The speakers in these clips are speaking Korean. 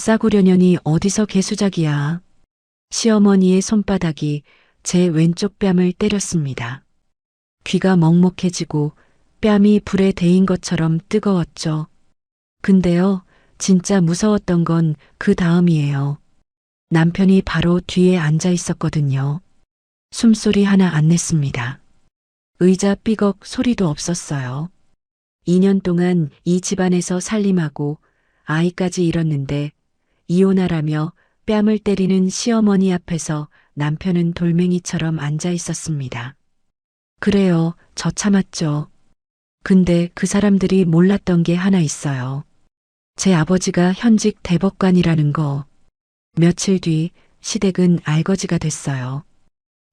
싸구려년이 어디서 개수작이야. 시어머니의 손바닥이 제 왼쪽 뺨을 때렸습니다. 귀가 먹먹해지고 뺨이 불에 데인 것처럼 뜨거웠죠. 근데요, 진짜 무서웠던 건 그 다음이에요. 남편이 바로 뒤에 앉아 있었거든요. 숨소리 하나 안 냈습니다. 의자 삐걱 소리도 없었어요. 2년 동안 이 집안에서 살림하고 아이까지 잃었는데 이혼하라며 뺨을 때리는 시어머니 앞에서 남편은 돌멩이처럼 앉아 있었습니다. 그래요, 저 참았죠. 근데 그 사람들이 몰랐던 게 하나 있어요. 제 아버지가 현직 대법관이라는 거. 며칠 뒤 시댁은 알거지가 됐어요.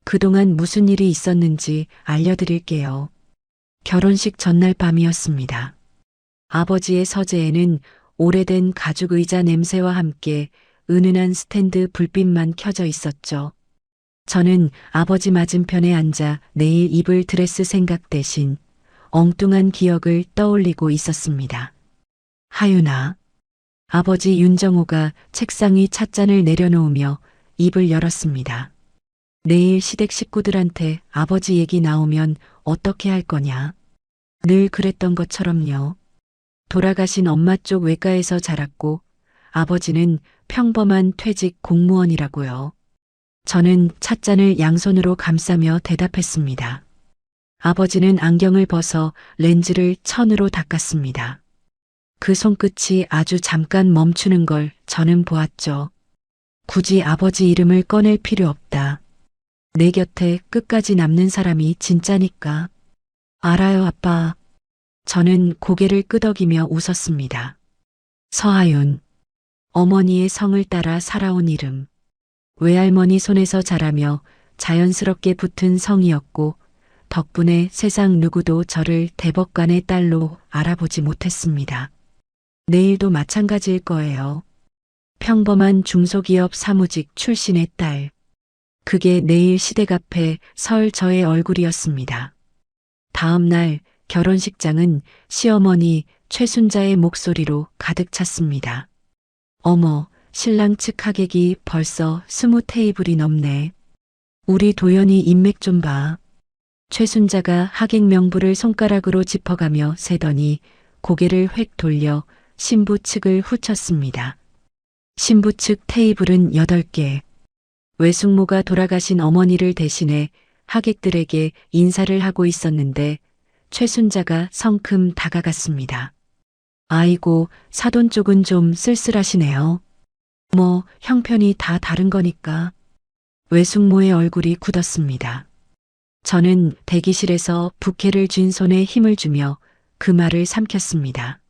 그동안 무슨 일이 있었는지 알려드릴게요. 결혼식 전날 밤이었습니다. 아버지의 서재에는 오래된 가죽 의자 냄새와 함께 은은한 스탠드 불빛만 켜져 있었죠. 저는 아버지 맞은편에 앉아 내일 입을 드레스 생각 대신 엉뚱한 기억을 떠올리고 있었습니다. 하윤아. 아버지 윤정호가 책상 위 찻잔을 내려놓으며 입을 열었습니다. 내일 시댁 식구들한테 아버지 얘기 나오면 어떻게 할 거냐? 늘 그랬던 것처럼요. 돌아가신 엄마 쪽 외가에서 자랐고 아버지는 평범한 퇴직 공무원이라고요. 저는 찻잔을 양손으로 감싸며 대답했습니다. 아버지는 안경을 벗어 렌즈를 천으로 닦았습니다. 그 손끝이 아주 잠깐 멈추는 걸 저는 보았죠. 굳이 아버지 이름을 꺼낼 필요 없다. 내 곁에 끝까지 남는 사람이 진짜니까. 알아요, 아빠. 저는 고개를 끄덕이며 웃었습니다. 서하윤. 어머니의 성을 따라 살아온 이름. 외할머니 손에서 자라며 자연스럽게 붙은 성이었고 덕분에 세상 누구도 저를 대법관의 딸로 알아보지 못했습니다. 내일도 마찬가지일 거예요. 평범한 중소기업 사무직 출신의 딸. 그게 내일 시댁 앞에 설 저의 얼굴이었습니다. 다음 날 결혼식장은 시어머니 최순자의 목소리로 가득 찼습니다. 어머, 신랑 측 하객이 벌써 20테이블이 넘네. 우리 도연이 인맥 좀 봐. 최순자가 하객 명부를 손가락으로 짚어가며 세더니 고개를 획 돌려 신부 측을 후쳤습니다. 신부 측 테이블은 8개. 외숙모가 돌아가신 어머니를 대신해 하객들에게 인사를 하고 있었는데 최순자가 성큼 다가갔습니다. 아이고, 사돈 쪽은 좀 쓸쓸하시네요. 뭐 형편이 다 다른 거니까. 외숙모의 얼굴이 굳었습니다. 저는 대기실에서 부케를 쥔 손에 힘을 주며 그 말을 삼켰습니다.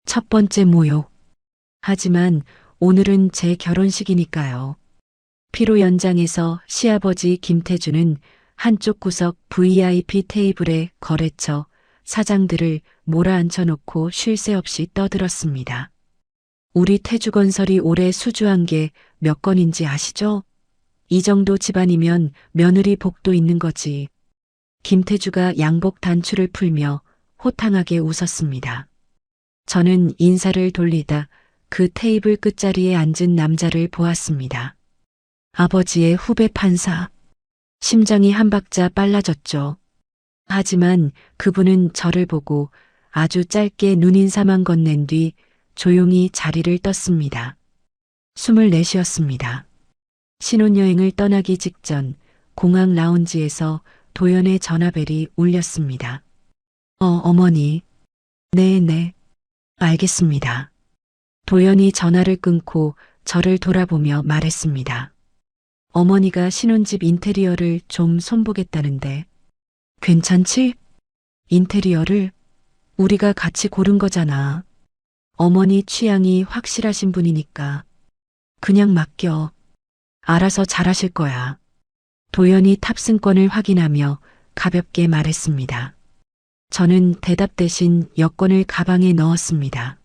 첫 번째 모욕. 하지만 오늘은 제 결혼식이니까요. 피로 연장에서 시아버지 김태주는 한쪽 구석 VIP 테이블에 거래처 사장들을 몰아앉혀놓고 쉴 새 없이 떠들었습니다. 우리 태주건설이 올해 수주한 게 몇 건인지 아시죠? 이 정도 집안이면 며느리 복도 있는 거지. 김태주가 양복 단추를 풀며 호탕하게 웃었습니다. 저는 인사를 돌리다 그 테이블 끝자리에 앉은 남자를 보았습니다. 아버지의 후배 판사. 심장이 한 박자 빨라졌죠. 하지만 그분은 저를 보고 아주 짧게 눈인사만 건넨 뒤 조용히 자리를 떴습니다. 숨을 내쉬었습니다. 신혼여행을 떠나기 직전 공항 라운지에서 도연의 전화벨이 울렸습니다. 어머니. 네, 알겠습니다. 도연이 전화를 끊고 저를 돌아보며 말했습니다. 어머니가 신혼집 인테리어를 좀 손보겠다는데 괜찮지? 인테리어를 우리가 같이 고른 거잖아. 어머니 취향이 확실하신 분이니까 그냥 맡겨. 알아서 잘하실 거야. 도연이 탑승권을 확인하며 가볍게 말했습니다. 저는 대답 대신 여권을 가방에 넣었습니다.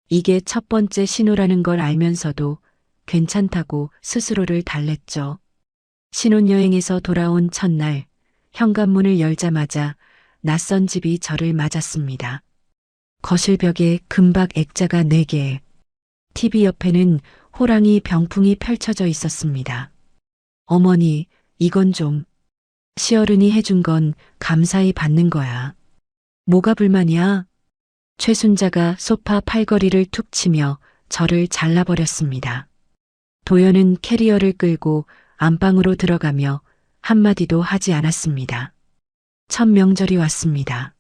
이게 첫 번째 신호라는 걸 알면서도 괜찮다고 스스로를 달랬죠. 신혼여행에서 돌아온 첫날 현관문을 열자마자 낯선 집이 저를 맞았습니다. 거실벽에 금박 액자가 4개. TV 옆에는 호랑이 병풍이 펼쳐져 있었습니다. 어머니, 이건 좀. 시어른이 해준 건 감사히 받는 거야. 뭐가 불만이야? 최순자가 소파 팔걸이를 툭 치며 저를 잘라버렸습니다. 도연은 캐리어를 끌고 안방으로 들어가며 한마디도 하지 않았습니다. 첫 명절이 왔습니다.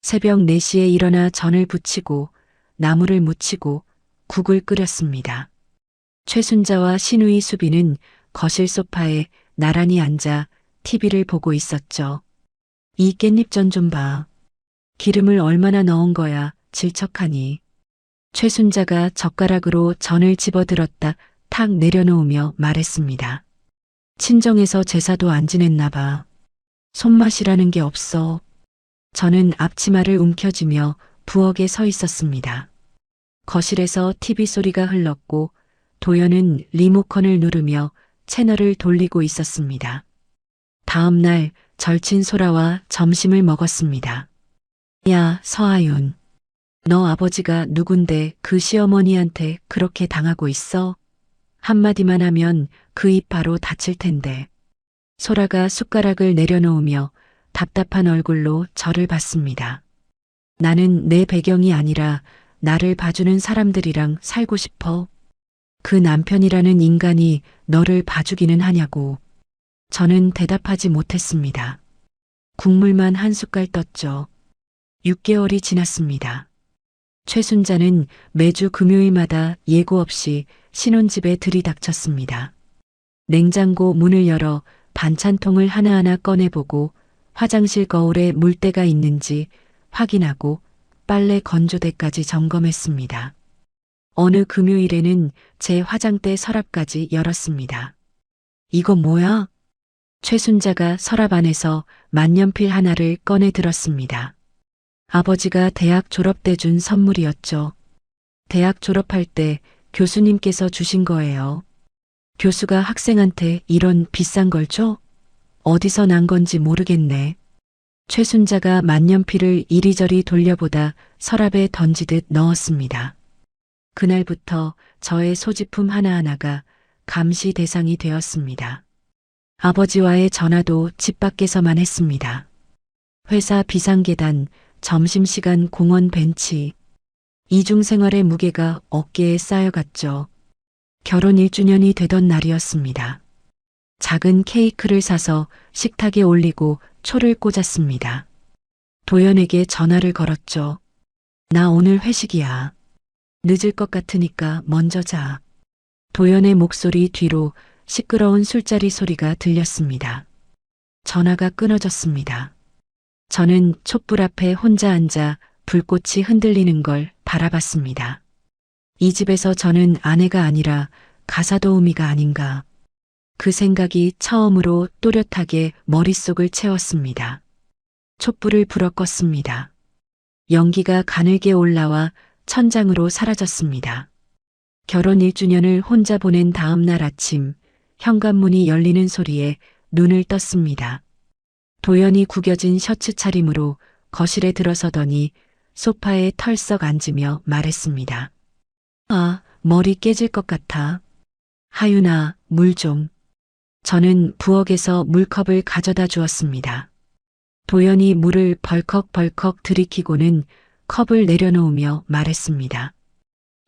새벽 4시에 일어나 전을 부치고 나물을 무치고 국을 끓였습니다. 최순자와 시누이 수비는 거실 소파에 나란히 앉아 TV를 보고 있었죠. 이 깻잎전 좀 봐. 기름을 얼마나 넣은 거야, 질척하니. 최순자가 젓가락으로 전을 집어들었다 탁 내려놓으며 말했습니다. 친정에서 제사도 안 지냈나 봐. 손맛이라는 게 없어. 저는 앞치마를 움켜쥐며 부엌에 서 있었습니다. 거실에서 TV 소리가 흘렀고 도연은 리모컨을 누르며 채널을 돌리고 있었습니다. 다음 날 절친 소라와 점심을 먹었습니다. 야, 서아윤. 너 아버지가 누군데 그 시어머니한테 그렇게 당하고 있어? 한마디만 하면 그 입 바로 다칠 텐데. 소라가 숟가락을 내려놓으며 답답한 얼굴로 저를 봤습니다. 나는 내 배경이 아니라 나를 봐주는 사람들이랑 살고 싶어. 그 남편이라는 인간이 너를 봐주기는 하냐고. 저는 대답하지 못했습니다. 국물만 한 숟갈 떴죠. 6개월이 지났습니다. 최순자는 매주 금요일마다 예고 없이 신혼집에 들이닥쳤습니다. 냉장고 문을 열어 반찬통을 하나하나 꺼내보고 화장실 거울에 물때가 있는지 확인하고 빨래 건조대까지 점검했습니다. 어느 금요일에는 제 화장대 서랍까지 열었습니다. 이거 뭐야? 최순자가 서랍 안에서 만년필 하나를 꺼내 들었습니다. 아버지가 대학 졸업 때 준 선물이었죠. 대학 졸업할 때 교수님께서 주신 거예요. 교수가 학생한테 이런 비싼 걸 줘? 어디서 난 건지 모르겠네. 최순자가 만년필을 이리저리 돌려보다 서랍에 던지듯 넣었습니다. 그날부터 저의 소지품 하나하나가 감시 대상이 되었습니다. 아버지와의 전화도 집 밖에서만 했습니다. 회사 비상계단, 점심시간 공원 벤치. 이중생활의 무게가 어깨에 쌓여갔죠. 결혼 1주년이 되던 날이었습니다. 작은 케이크를 사서 식탁에 올리고 초를 꽂았습니다. 도연에게 전화를 걸었죠. 나 오늘 회식이야. 늦을 것 같으니까 먼저 자. 도연의 목소리 뒤로 시끄러운 술자리 소리가 들렸습니다. 전화가 끊어졌습니다. 저는 촛불 앞에 혼자 앉아 불꽃이 흔들리는 걸 바라봤습니다. 이 집에서 저는 아내가 아니라 가사도우미가 아닌가. 그 생각이 처음으로 또렷하게 머릿속을 채웠습니다. 촛불을 불어 껐습니다. 연기가 가늘게 올라와 천장으로 사라졌습니다. 결혼 1주년을 혼자 보낸 다음 날 아침, 현관문이 열리는 소리에 눈을 떴습니다. 도연이 구겨진 셔츠 차림으로 거실에 들어서더니 소파에 털썩 앉으며 말했습니다. 아, 머리 깨질 것 같아. 하윤아, 물 좀. 저는 부엌에서 물컵을 가져다 주었습니다. 도연이 물을 벌컥벌컥 들이키고는 컵을 내려놓으며 말했습니다.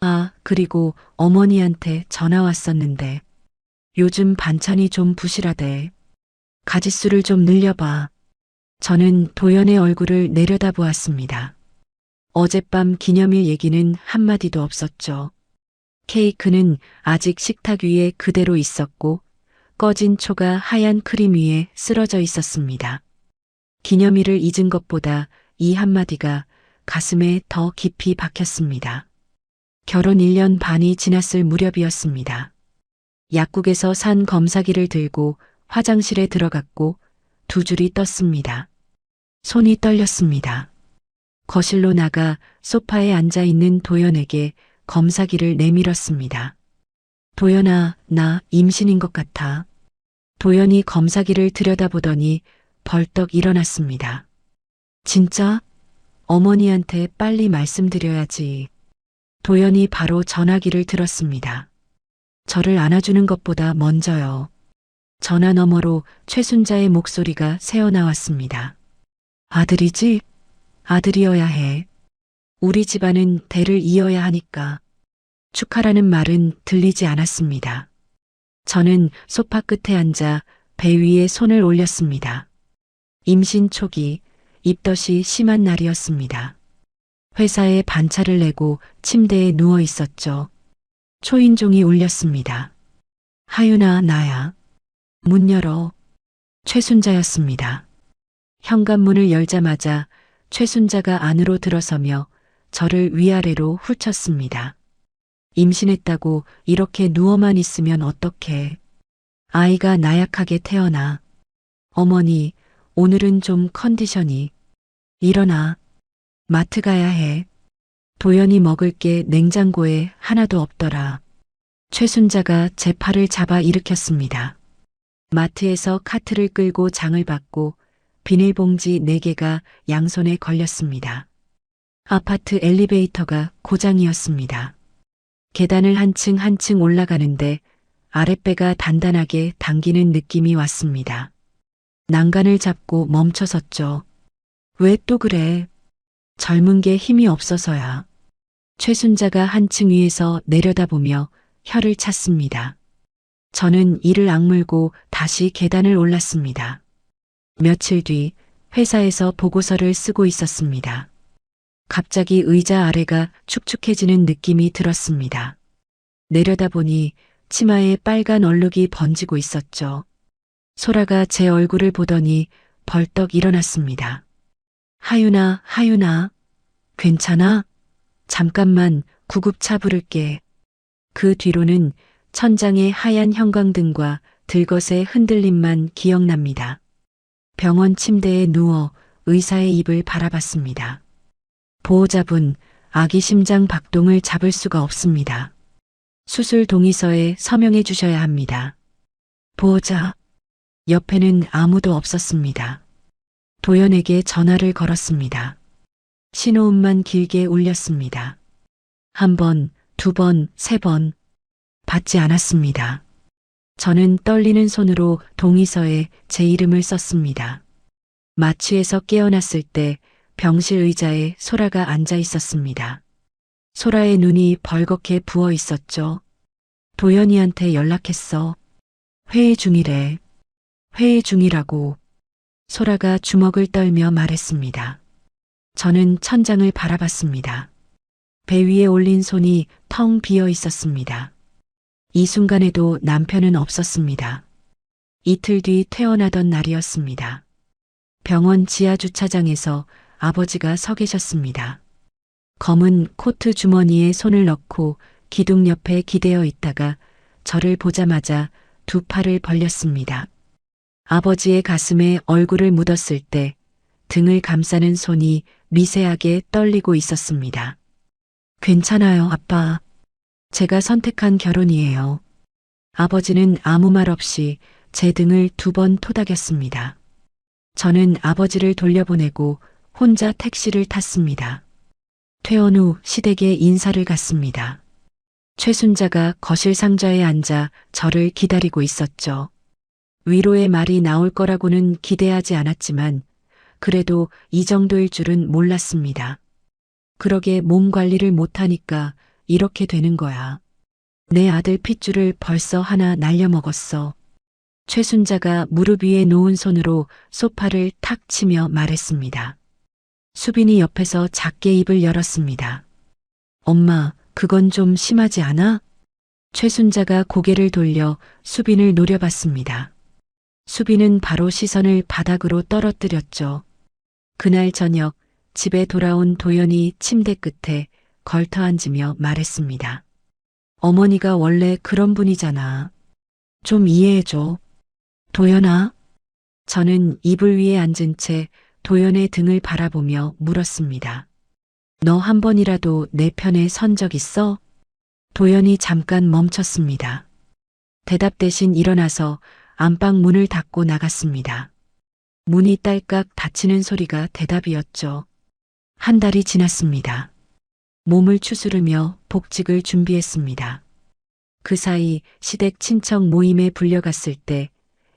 아, 그리고 어머니한테 전화 왔었는데 요즘 반찬이 좀 부실하대. 가짓수를 좀 늘려봐. 저는 도연의 얼굴을 내려다보았습니다. 어젯밤 기념일 얘기는 한마디도 없었죠. 케이크는 아직 식탁 위에 그대로 있었고 꺼진 초가 하얀 크림 위에 쓰러져 있었습니다. 기념일을 잊은 것보다 이 한마디가 가슴에 더 깊이 박혔습니다. 결혼 1년 반이 지났을 무렵이었습니다. 약국에서 산 검사기를 들고 화장실에 들어갔고 2줄이 떴습니다. 손이 떨렸습니다. 거실로 나가 소파에 앉아 있는 도연에게 검사기를 내밀었습니다. 도연아, 나 임신인 것 같아. 도연이 검사기를 들여다보더니 벌떡 일어났습니다. 진짜? 어머니한테 빨리 말씀드려야지. 도연이 바로 전화기를 들었습니다. 저를 안아주는 것보다 먼저요. 전화 너머로 최순자의 목소리가 새어나왔습니다. 아들이지? 아들이어야 해. 우리 집안은 대를 이어야 하니까. 축하라는 말은 들리지 않았습니다. 저는 소파 끝에 앉아 배 위에 손을 올렸습니다. 임신 초기, 입덧이 심한 날이었습니다. 회사에 반차를 내고 침대에 누워 있었죠. 초인종이 울렸습니다. 하윤아, 나야. 문 열어. 최순자였습니다. 현관문을 열자마자 최순자가 안으로 들어서며 저를 위아래로 훑쳤습니다. 임신했다고 이렇게 누워만 있으면 어떡해. 아이가 나약하게 태어나. 어머니, 오늘은 좀 컨디션이. 일어나. 마트 가야 해. 도연이 먹을 게 냉장고에 하나도 없더라. 최순자가 제 팔을 잡아 일으켰습니다. 마트에서 카트를 끌고 장을 받고 비닐봉지 4개가 양손에 걸렸습니다. 아파트 엘리베이터가 고장이었습니다. 계단을 한층 한층 올라가는데 아랫배가 단단하게 당기는 느낌이 왔습니다. 난간을 잡고 멈춰섰죠. 왜 또 그래? 젊은 게 힘이 없어서야. 최순자가 한층 위에서 내려다보며 혀를 찼습니다. 저는 이를 악물고 다시 계단을 올랐습니다. 며칠 뒤 회사에서 보고서를 쓰고 있었습니다. 갑자기 의자 아래가 축축해지는 느낌이 들었습니다. 내려다보니 치마에 빨간 얼룩이 번지고 있었죠. 소라가 제 얼굴을 보더니 벌떡 일어났습니다. 하윤아, 하윤아, 괜찮아? 잠깐만 구급차 부를게. 그 뒤로는 천장의 하얀 형광등과 들것의 흔들림만 기억납니다. 병원 침대에 누워 의사의 입을 바라봤습니다. 보호자분, 아기 심장 박동을 잡을 수가 없습니다. 수술 동의서에 서명해 주셔야 합니다. 보호자, 옆에는 아무도 없었습니다. 도연에게 전화를 걸었습니다. 신호음만 길게 울렸습니다. 1번, 2번, 3번. 받지 않았습니다. 저는 떨리는 손으로 동의서에 제 이름을 썼습니다. 마취에서 깨어났을 때 병실 의자에 소라가 앉아 있었습니다. 소라의 눈이 벌겋게 부어 있었죠. 도연이한테 연락했어. 회의 중이래. 회의 중이라고. 소라가 주먹을 떨며 말했습니다. 저는 천장을 바라봤습니다. 배 위에 올린 손이 텅 비어 있었습니다. 이 순간에도 남편은 없었습니다. 이틀 뒤 퇴원하던 날이었습니다. 병원 지하 주차장에서 아버지가 서 계셨습니다. 검은 코트 주머니에 손을 넣고 기둥 옆에 기대어 있다가 저를 보자마자 2 팔을 벌렸습니다. 아버지의 가슴에 얼굴을 묻었을 때 등을 감싸는 손이 미세하게 떨리고 있었습니다. 괜찮아요, 아빠. 제가 선택한 결혼이에요. 아버지는 아무 말 없이 제 등을 2번 토닥였습니다. 저는 아버지를 돌려보내고 혼자 택시를 탔습니다. 퇴원 후 시댁에 인사를 갔습니다. 최순자가 거실 상자에 앉아 저를 기다리고 있었죠. 위로의 말이 나올 거라고는 기대하지 않았지만 그래도 이 정도일 줄은 몰랐습니다. 그러게 몸 관리를 못하니까 이렇게 되는 거야. 내 아들 핏줄을 벌써 하나 날려먹었어. 최순자가 무릎 위에 놓은 손으로 소파를 탁 치며 말했습니다. 수빈이 옆에서 작게 입을 열었습니다. 엄마, 그건 좀 심하지 않아? 최순자가 고개를 돌려 수빈을 노려봤습니다. 수빈은 바로 시선을 바닥으로 떨어뜨렸죠. 그날 저녁 집에 돌아온 도연이 침대 끝에 걸터 앉으며 말했습니다. 어머니가 원래 그런 분이잖아. 좀 이해해줘. 도연아? 저는 이불 위에 앉은 채 도연의 등을 바라보며 물었습니다. 너 한 번이라도 내 편에 선 적 있어? 도연이 잠깐 멈췄습니다. 대답 대신 일어나서 안방 문을 닫고 나갔습니다. 문이 딸깍 닫히는 소리가 대답이었죠. 1달이 지났습니다. 몸을 추스르며 복직을 준비했습니다. 그 사이 시댁 친척 모임에 불려갔을 때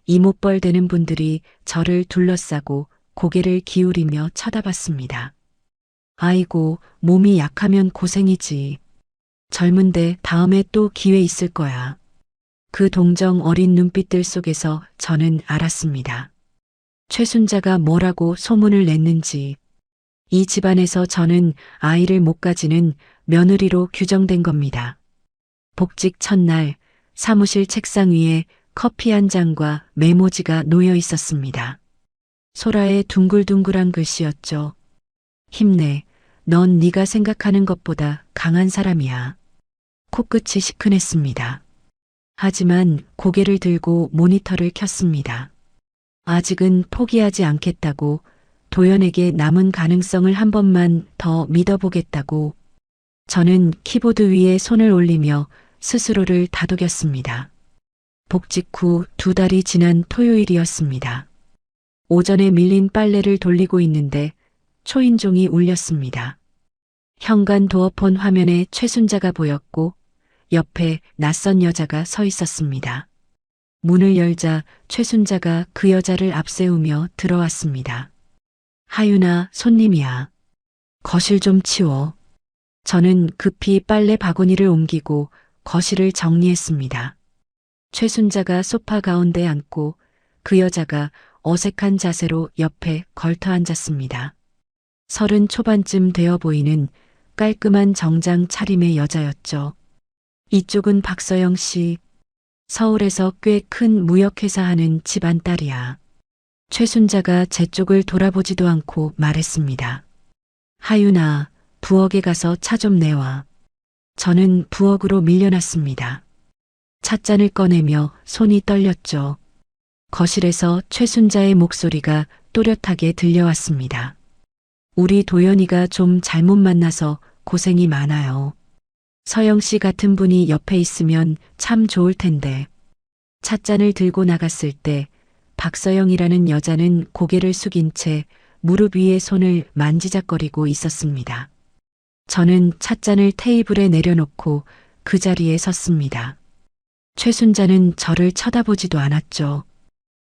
이목벌 되는 분들이 저를 둘러싸고 고개를 기울이며 쳐다봤습니다. 아이고, 몸이 약하면 고생이지. 젊은데 다음에 또 기회 있을 거야. 그 동정 어린 눈빛들 속에서 저는 알았습니다. 최순자가 뭐라고 소문을 냈는지. 이 집안에서 저는 아이를 못 가지는 며느리로 규정된 겁니다. 복직 첫날 사무실 책상 위에 커피 한 잔과 메모지가 놓여 있었습니다. 소라의 둥글둥글한 글씨였죠. 힘내. 넌 네가 생각하는 것보다 강한 사람이야. 코끝이 시큰했습니다. 하지만 고개를 들고 모니터를 켰습니다. 아직은 포기하지 않겠다고, 도연에게 남은 가능성을 한 번만 더 믿어보겠다고. 저는 키보드 위에 손을 올리며 스스로를 다독였습니다. 복직 후 2달이 지난 토요일이었습니다. 오전에 밀린 빨래를 돌리고 있는데 초인종이 울렸습니다. 현관 도어폰 화면에 최순자가 보였고 옆에 낯선 여자가 서 있었습니다. 문을 열자 최순자가 그 여자를 앞세우며 들어왔습니다. 하윤아, 손님이야. 거실 좀 치워. 저는 급히 빨래 바구니를 옮기고 거실을 정리했습니다. 최순자가 소파 가운데 앉고 그 여자가 어색한 자세로 옆에 걸터 앉았습니다. 30 초반쯤 되어 보이는 깔끔한 정장 차림의 여자였죠. 이쪽은 박서영 씨. 서울에서 꽤 큰 무역회사 하는 집안 딸이야. 최순자가 제 쪽을 돌아보지도 않고 말했습니다. 하윤아, 부엌에 가서 차 좀 내와. 저는 부엌으로 밀려났습니다. 찻잔을 꺼내며 손이 떨렸죠. 거실에서 최순자의 목소리가 또렷하게 들려왔습니다. 우리 도연이가 좀 잘못 만나서 고생이 많아요. 서영 씨 같은 분이 옆에 있으면 참 좋을 텐데. 찻잔을 들고 나갔을 때 박서영이라는 여자는 고개를 숙인 채 무릎 위에 손을 만지작거리고 있었습니다. 저는 찻잔을 테이블에 내려놓고 그 자리에 섰습니다. 최순자는 저를 쳐다보지도 않았죠.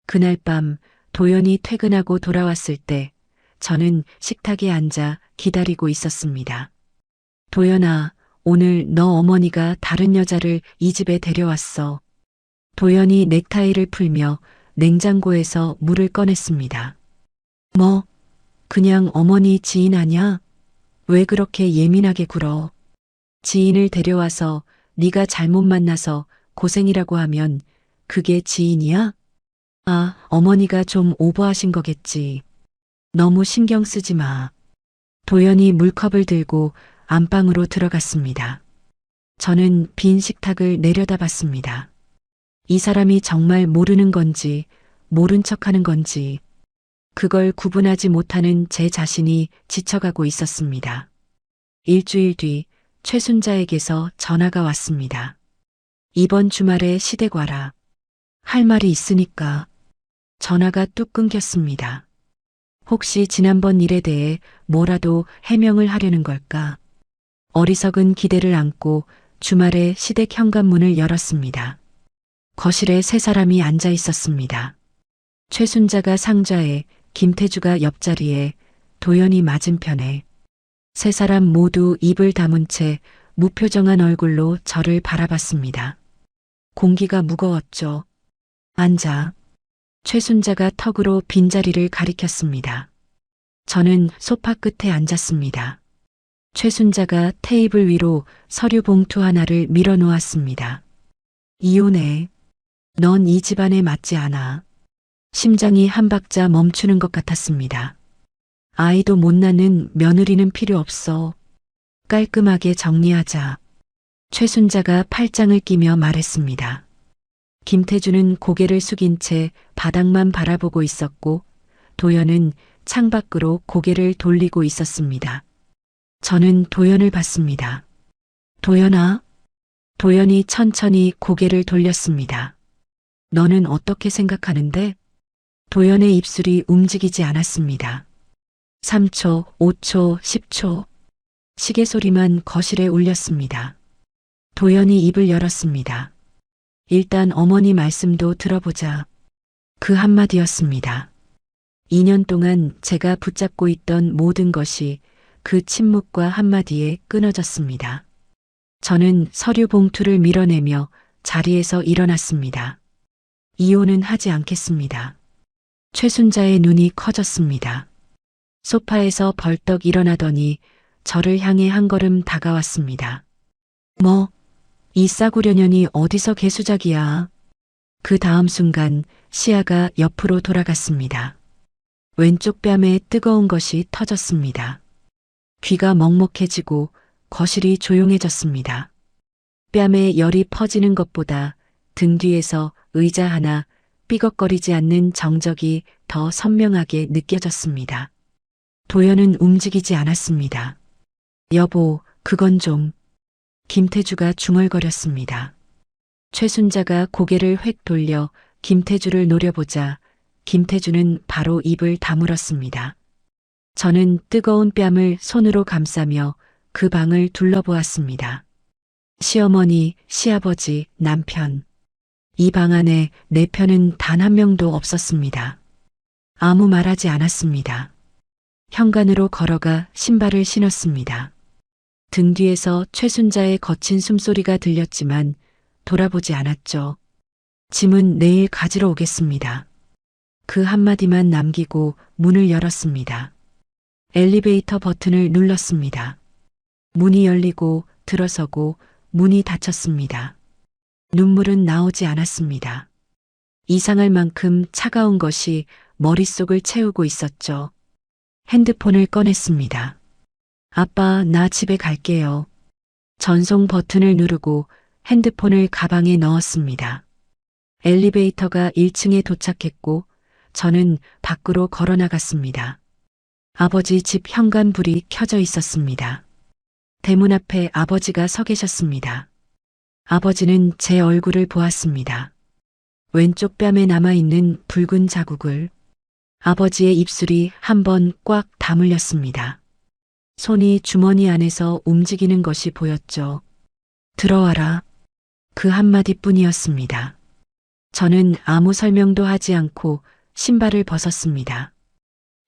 그날 밤 도연이 퇴근하고 돌아왔을 때 저는 식탁에 앉아 기다리고 있었습니다. 도연아, 오늘 너 어머니가 다른 여자를 이 집에 데려왔어. 도연이 넥타이를 풀며 냉장고에서 물을 꺼냈습니다. 뭐, 그냥 어머니 지인 아냐? 왜 그렇게 예민하게 굴어? 지인을 데려와서 네가 잘못 만나서 고생이라고 하면 그게 지인이야? 아, 어머니가 좀 오버하신 거겠지. 너무 신경 쓰지 마. 도연이 물컵을 들고 안방으로 들어갔습니다. 저는 빈 식탁을 내려다봤습니다. 이 사람이 정말 모르는 건지 모른 척하는 건지 그걸 구분하지 못하는 제 자신이 지쳐가고 있었습니다. 일주일 뒤 최순자에게서 전화가 왔습니다. 이번 주말에 시댁 와라. 할 말이 있으니까. 전화가 뚝 끊겼습니다. 혹시 지난번 일에 대해 뭐라도 해명을 하려는 걸까? 어리석은 기대를 안고 주말에 시댁 현관문을 열었습니다. 거실에 3사람이 앉아 있었습니다. 최순자가 상좌에, 김태주가 옆자리에, 도연이 맞은편에. 3사람 모두 입을 다문 채 무표정한 얼굴로 저를 바라봤습니다. 공기가 무거웠죠. 앉아. 최순자가 턱으로 빈자리를 가리켰습니다. 저는 소파 끝에 앉았습니다. 최순자가 테이블 위로 서류 봉투 하나를 밀어놓았습니다. 이혼해. 넌 이 집안에 맞지 않아. 심장이 한 박자 멈추는 것 같았습니다. 아이도 못 낳는 며느리는 필요 없어. 깔끔하게 정리하자. 최순자가 팔짱을 끼며 말했습니다. 김태주는 고개를 숙인 채 바닥만 바라보고 있었고 도연은 창밖으로 고개를 돌리고 있었습니다. 저는 도연을 봤습니다. 도연아? 도연이 천천히 고개를 돌렸습니다. 너는 어떻게 생각하는데? 도연의 입술이 움직이지 않았습니다. 3초, 5초, 10초. 시계 소리만 거실에 울렸습니다. 도연이 입을 열었습니다. 일단 어머니 말씀도 들어보자. 그 한마디였습니다. 2년 동안 제가 붙잡고 있던 모든 것이 그 침묵과 한마디에 끊어졌습니다. 저는 서류 봉투를 밀어내며 자리에서 일어났습니다. 이혼은 하지 않겠습니다. 최순자의 눈이 커졌습니다. 소파에서 벌떡 일어나더니 저를 향해 한 걸음 다가왔습니다. 뭐, 이 싸구려년이 어디서 개수작이야. 그 다음 순간 시야가 옆으로 돌아갔습니다. 왼쪽 뺨에 뜨거운 것이 터졌습니다. 귀가 먹먹해지고 거실이 조용해졌습니다. 뺨에 열이 퍼지는 것보다 등 뒤에서 의자 하나 삐걱거리지 않는 정적이 더 선명하게 느껴졌습니다. 도연은 움직이지 않았습니다. 여보, 그건 좀. 김태주가 중얼거렸습니다. 최순자가 고개를 획 돌려 김태주를 노려보자 김태주는 바로 입을 다물었습니다. 저는 뜨거운 뺨을 손으로 감싸며 그 방을 둘러보았습니다. 시어머니, 시아버지, 남편. 이 방 안에 내 편은 단 한 명도 없었습니다. 아무 말하지 않았습니다. 현관으로 걸어가 신발을 신었습니다. 등 뒤에서 최순자의 거친 숨소리가 들렸지만 돌아보지 않았죠. 짐은 내일 가지러 오겠습니다. 그 한마디만 남기고 문을 열었습니다. 엘리베이터 버튼을 눌렀습니다. 문이 열리고 들어서고 문이 닫혔습니다. 눈물은 나오지 않았습니다. 이상할 만큼 차가운 것이 머릿속을 채우고 있었죠. 핸드폰을 꺼냈습니다. 아빠, 나 집에 갈게요. 전송 버튼을 누르고 핸드폰을 가방에 넣었습니다. 엘리베이터가 1층에 도착했고 저는 밖으로 걸어 나갔습니다. 아버지 집 현관불이 켜져 있었습니다. 대문 앞에 아버지가 서 계셨습니다. 아버지는 제 얼굴을 보았습니다. 왼쪽 뺨에 남아있는 붉은 자국을. 아버지의 입술이 한 번 꽉 다물렸습니다. 손이 주머니 안에서 움직이는 것이 보였죠. 들어와라. 그 한마디뿐이었습니다. 저는 아무 설명도 하지 않고 신발을 벗었습니다.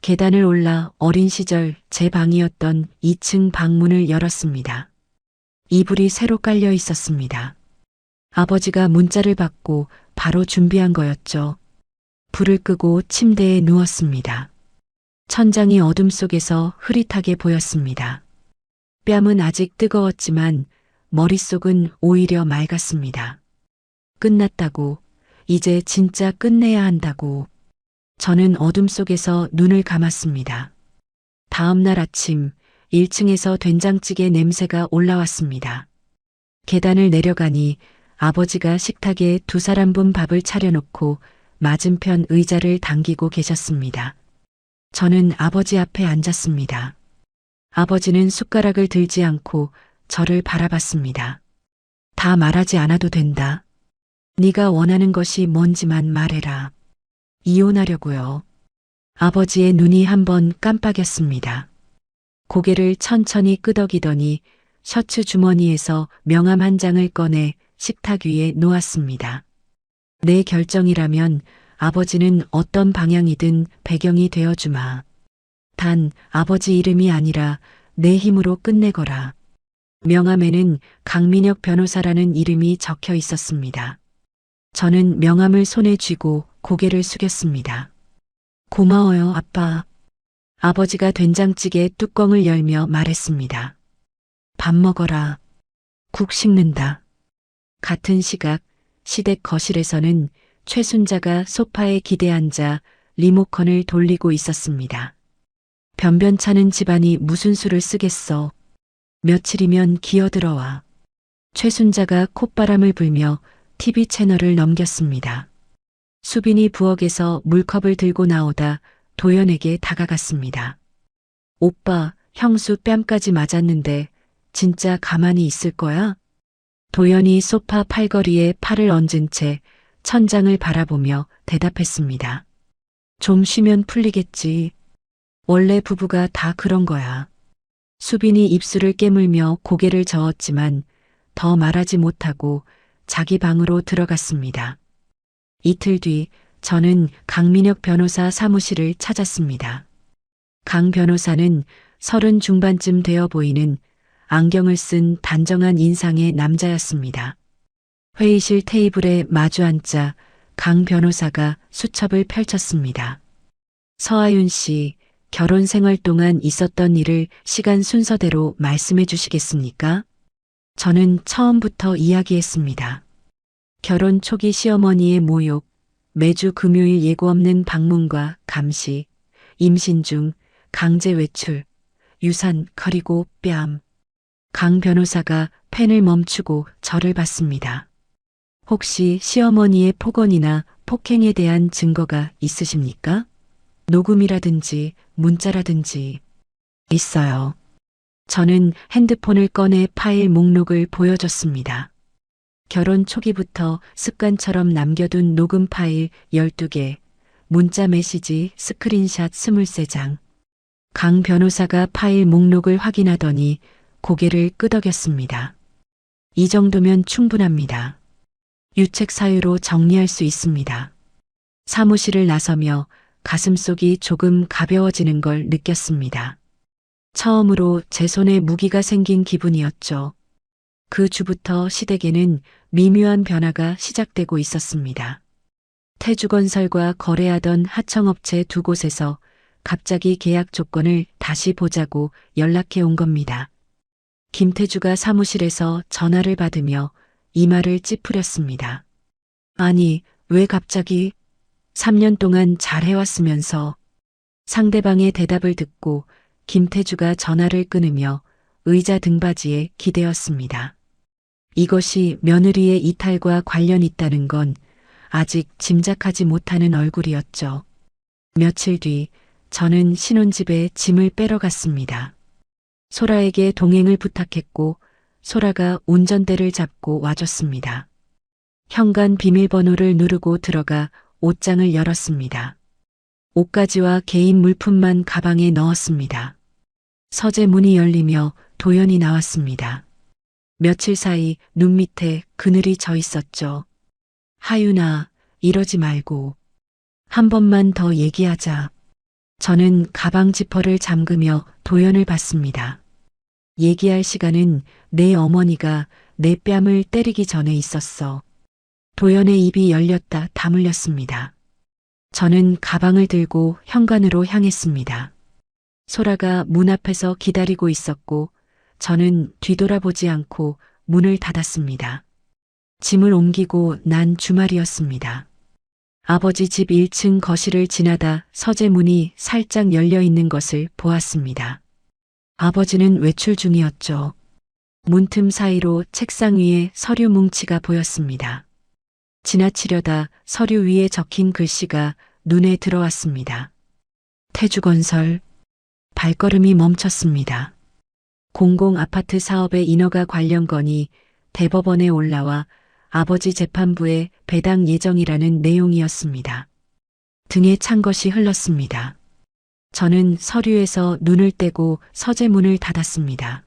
계단을 올라 어린 시절 제 방이었던 2층 방문을 열었습니다. 이불이 새로 깔려 있었습니다. 아버지가 문자를 받고 바로 준비한 거였죠. 불을 끄고 침대에 누웠습니다. 천장이 어둠 속에서 흐릿하게 보였습니다. 뺨은 아직 뜨거웠지만 머릿속은 오히려 맑았습니다. 끝났다고, 이제 진짜 끝내야 한다고. 저는 어둠 속에서 눈을 감았습니다. 다음 날 아침 1층에서 된장찌개 냄새가 올라왔습니다. 계단을 내려가니 아버지가 식탁에 2사람분 밥을 차려놓고 맞은편 의자를 당기고 계셨습니다. 저는 아버지 앞에 앉았습니다. 아버지는 숟가락을 들지 않고 저를 바라봤습니다. 다 말하지 않아도 된다. 네가 원하는 것이 뭔지만 말해라. 이혼하려고요. 아버지의 눈이 한번 깜빡였습니다. 고개를 천천히 끄덕이더니 셔츠 주머니에서 명함 한 장을 꺼내 식탁 위에 놓았습니다. 내 결정이라면 아버지는 어떤 방향이든 배경이 되어주마. 단 아버지 이름이 아니라 내 힘으로 끝내거라. 명함에는 강민혁 변호사라는 이름이 적혀 있었습니다. 저는 명함을 손에 쥐고 고개를 숙였습니다. 고마워요, 아빠. 아버지가 된장찌개 뚜껑을 열며 말했습니다. 밥 먹어라. 국 식는다. 같은 시각 시댁 거실에서는 최순자가 소파에 기대앉아 리모컨을 돌리고 있었습니다. 변변찮은 집안이 무슨 수를 쓰겠어. 며칠이면 기어들어와. 최순자가 콧바람을 불며 TV 채널을 넘겼습니다. 수빈이 부엌에서 물컵을 들고 나오다 도연에게 다가갔습니다. 오빠, 형수 뺨까지 맞았는데 진짜 가만히 있을 거야? 도연이 소파 팔걸이에 팔을 얹은 채 천장을 바라보며 대답했습니다. 좀 쉬면 풀리겠지. 원래 부부가 다 그런 거야. 수빈이 입술을 깨물며 고개를 저었지만 더 말하지 못하고 자기 방으로 들어갔습니다. 이틀 뒤 저는 강민혁 변호사 사무실을 찾았습니다. 강 변호사는 30 중반쯤 되어 보이는 안경을 쓴 단정한 인상의 남자였습니다. 회의실 테이블에 마주 앉자 강 변호사가 수첩을 펼쳤습니다. 서하윤 씨, 결혼 생활 동안 있었던 일을 시간 순서대로 말씀해 주시겠습니까? 저는 처음부터 이야기했습니다. 결혼 초기 시어머니의 모욕, 매주 금요일 예고 없는 방문과 감시, 임신 중 강제 외출, 유산 그리고 뺨. 강 변호사가 펜을 멈추고 저를 봤습니다. 혹시 시어머니의 폭언이나 폭행에 대한 증거가 있으십니까? 녹음이라든지 문자라든지. 있어요. 저는 핸드폰을 꺼내 파일 목록을 보여줬습니다. 결혼 초기부터 습관처럼 남겨둔 녹음 파일 12개, 문자 메시지 스크린샷 23장. 강 변호사가 파일 목록을 확인하더니 고개를 끄덕였습니다. 이 정도면 충분합니다. 유책 사유로 정리할 수 있습니다. 사무실을 나서며 가슴속이 조금 가벼워지는 걸 느꼈습니다. 처음으로 제 손에 무기가 생긴 기분이었죠. 그 주부터 시댁에는 미묘한 변화가 시작되고 있었습니다. 태주건설과 거래하던 하청업체 두 곳에서 갑자기 계약 조건을 다시 보자고 연락해 온 겁니다. 김태주가 사무실에서 전화를 받으며 이마를 찌푸렸습니다. 아니, 왜 갑자기? 3년 동안 잘해왔으면서. 상대방의 대답을 듣고 김태주가 전화를 끊으며 의자 등받이에 기대었습니다. 이것이 며느리의 이탈과 관련 있다는 건 아직 짐작하지 못하는 얼굴이었죠. 며칠 뒤 저는 신혼집에 짐을 빼러 갔습니다. 소라에게 동행을 부탁했고 소라가 운전대를 잡고 와줬습니다. 현관 비밀번호를 누르고 들어가 옷장을 열었습니다. 옷가지와 개인 물품만 가방에 넣었습니다. 서재 문이 열리며 도연이 나왔습니다. 며칠 사이 눈 밑에 그늘이 져 있었죠. 하윤아, 이러지 말고. 한 번만 더 얘기하자. 저는 가방 지퍼를 잠그며 도연을 봤습니다. 얘기할 시간은 내 어머니가 내 뺨을 때리기 전에 있었어. 도연의 입이 열렸다 다물렸습니다. 저는 가방을 들고 현관으로 향했습니다. 소라가 문 앞에서 기다리고 있었고 저는 뒤돌아보지 않고 문을 닫았습니다. 짐을 옮기고 난 주말이었습니다. 아버지 집 1층 거실을 지나다 서재 문이 살짝 열려 있는 것을 보았습니다. 아버지는 외출 중이었죠. 문틈 사이로 책상 위에 서류 뭉치가 보였습니다. 지나치려다 서류 위에 적힌 글씨가 눈에 들어왔습니다. 태주건설. 발걸음이 멈췄습니다. 공공아파트 사업의 인허가 관련 건이 대법원에 올라와 아버지 재판부에 배당 예정이라는 내용이었습니다. 등에 찬 것이 흘렀습니다. 저는 서류에서 눈을 떼고 서재 문을 닫았습니다.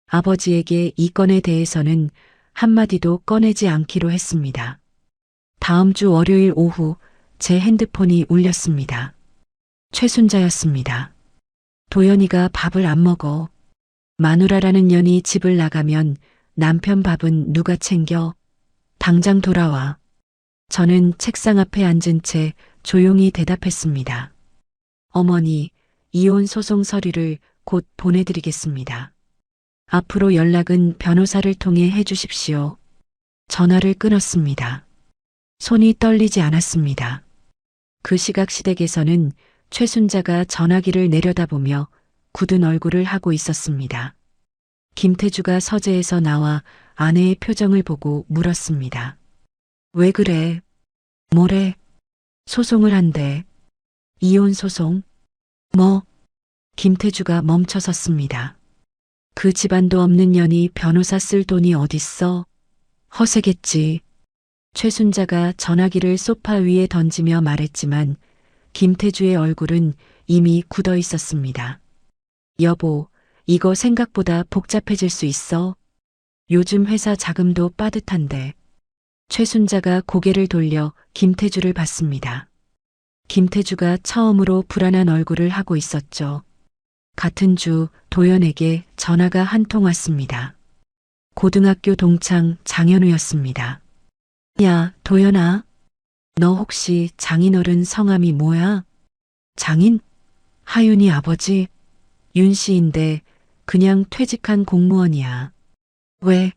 아버지에게 이 건에 대해서는 한마디도 꺼내지 않기로 했습니다. 다음 주 월요일 오후 제 핸드폰이 울렸습니다. 최순자였습니다. 도연이가 밥을 안 먹어. 마누라라는 년이 집을 나가면 남편 밥은 누가 챙겨? 당장 돌아와. 저는 책상 앞에 앉은 채 조용히 대답했습니다. 어머니, 이혼 소송 서류를 곧 보내드리겠습니다. 앞으로 연락은 변호사를 통해 해주십시오. 전화를 끊었습니다. 손이 떨리지 않았습니다. 그 시각 시댁에서는 최순자가 전화기를 내려다보며 굳은 얼굴을 하고 있었습니다. 김태주가 서재에서 나와 아내의 표정을 보고 물었습니다. 왜 그래? 뭐래? 소송을 한대. 이혼 소송? 뭐? 김태주가 멈춰섰습니다. 그 집안도 없는 년이 변호사 쓸 돈이 어딨어? 허세겠지. 최순자가 전화기를 소파 위에 던지며 말했지만 김태주의 얼굴은 이미 굳어 있었습니다. 여보, 이거 생각보다 복잡해질 수 있어. 요즘 회사 자금도 빠듯한데. 최순자가 고개를 돌려 김태주를 봤습니다. 김태주가 처음으로 불안한 얼굴을 하고 있었죠. 같은 주 도연에게 전화가 한 통 왔습니다. 고등학교 동창 장현우였습니다. 야, 도연아. 너 혹시 장인어른 성함이 뭐야? 장인? 하윤이 아버지? 윤 씨인데 그냥 퇴직한 공무원이야. 왜?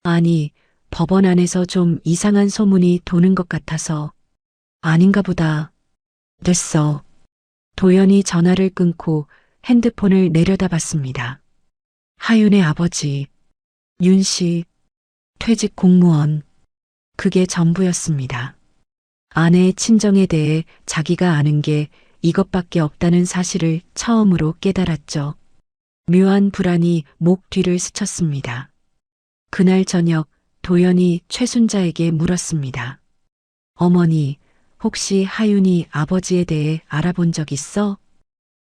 아니, 법원 안에서 좀 이상한 소문이 도는 것 같아서. 아닌가 보다. 됐어. 도연이 전화를 끊고 핸드폰을 내려다봤습니다. 하윤의 아버지, 윤 씨, 퇴직 공무원. 그게 전부였습니다. 아내의 친정에 대해 자기가 아는 게 이것밖에 없다는 사실을 처음으로 깨달았죠. 묘한 불안이 목 뒤를 스쳤습니다. 그날 저녁 도연이 최순자에게 물었습니다. 어머니, 혹시 하윤이 아버지에 대해 알아본 적 있어?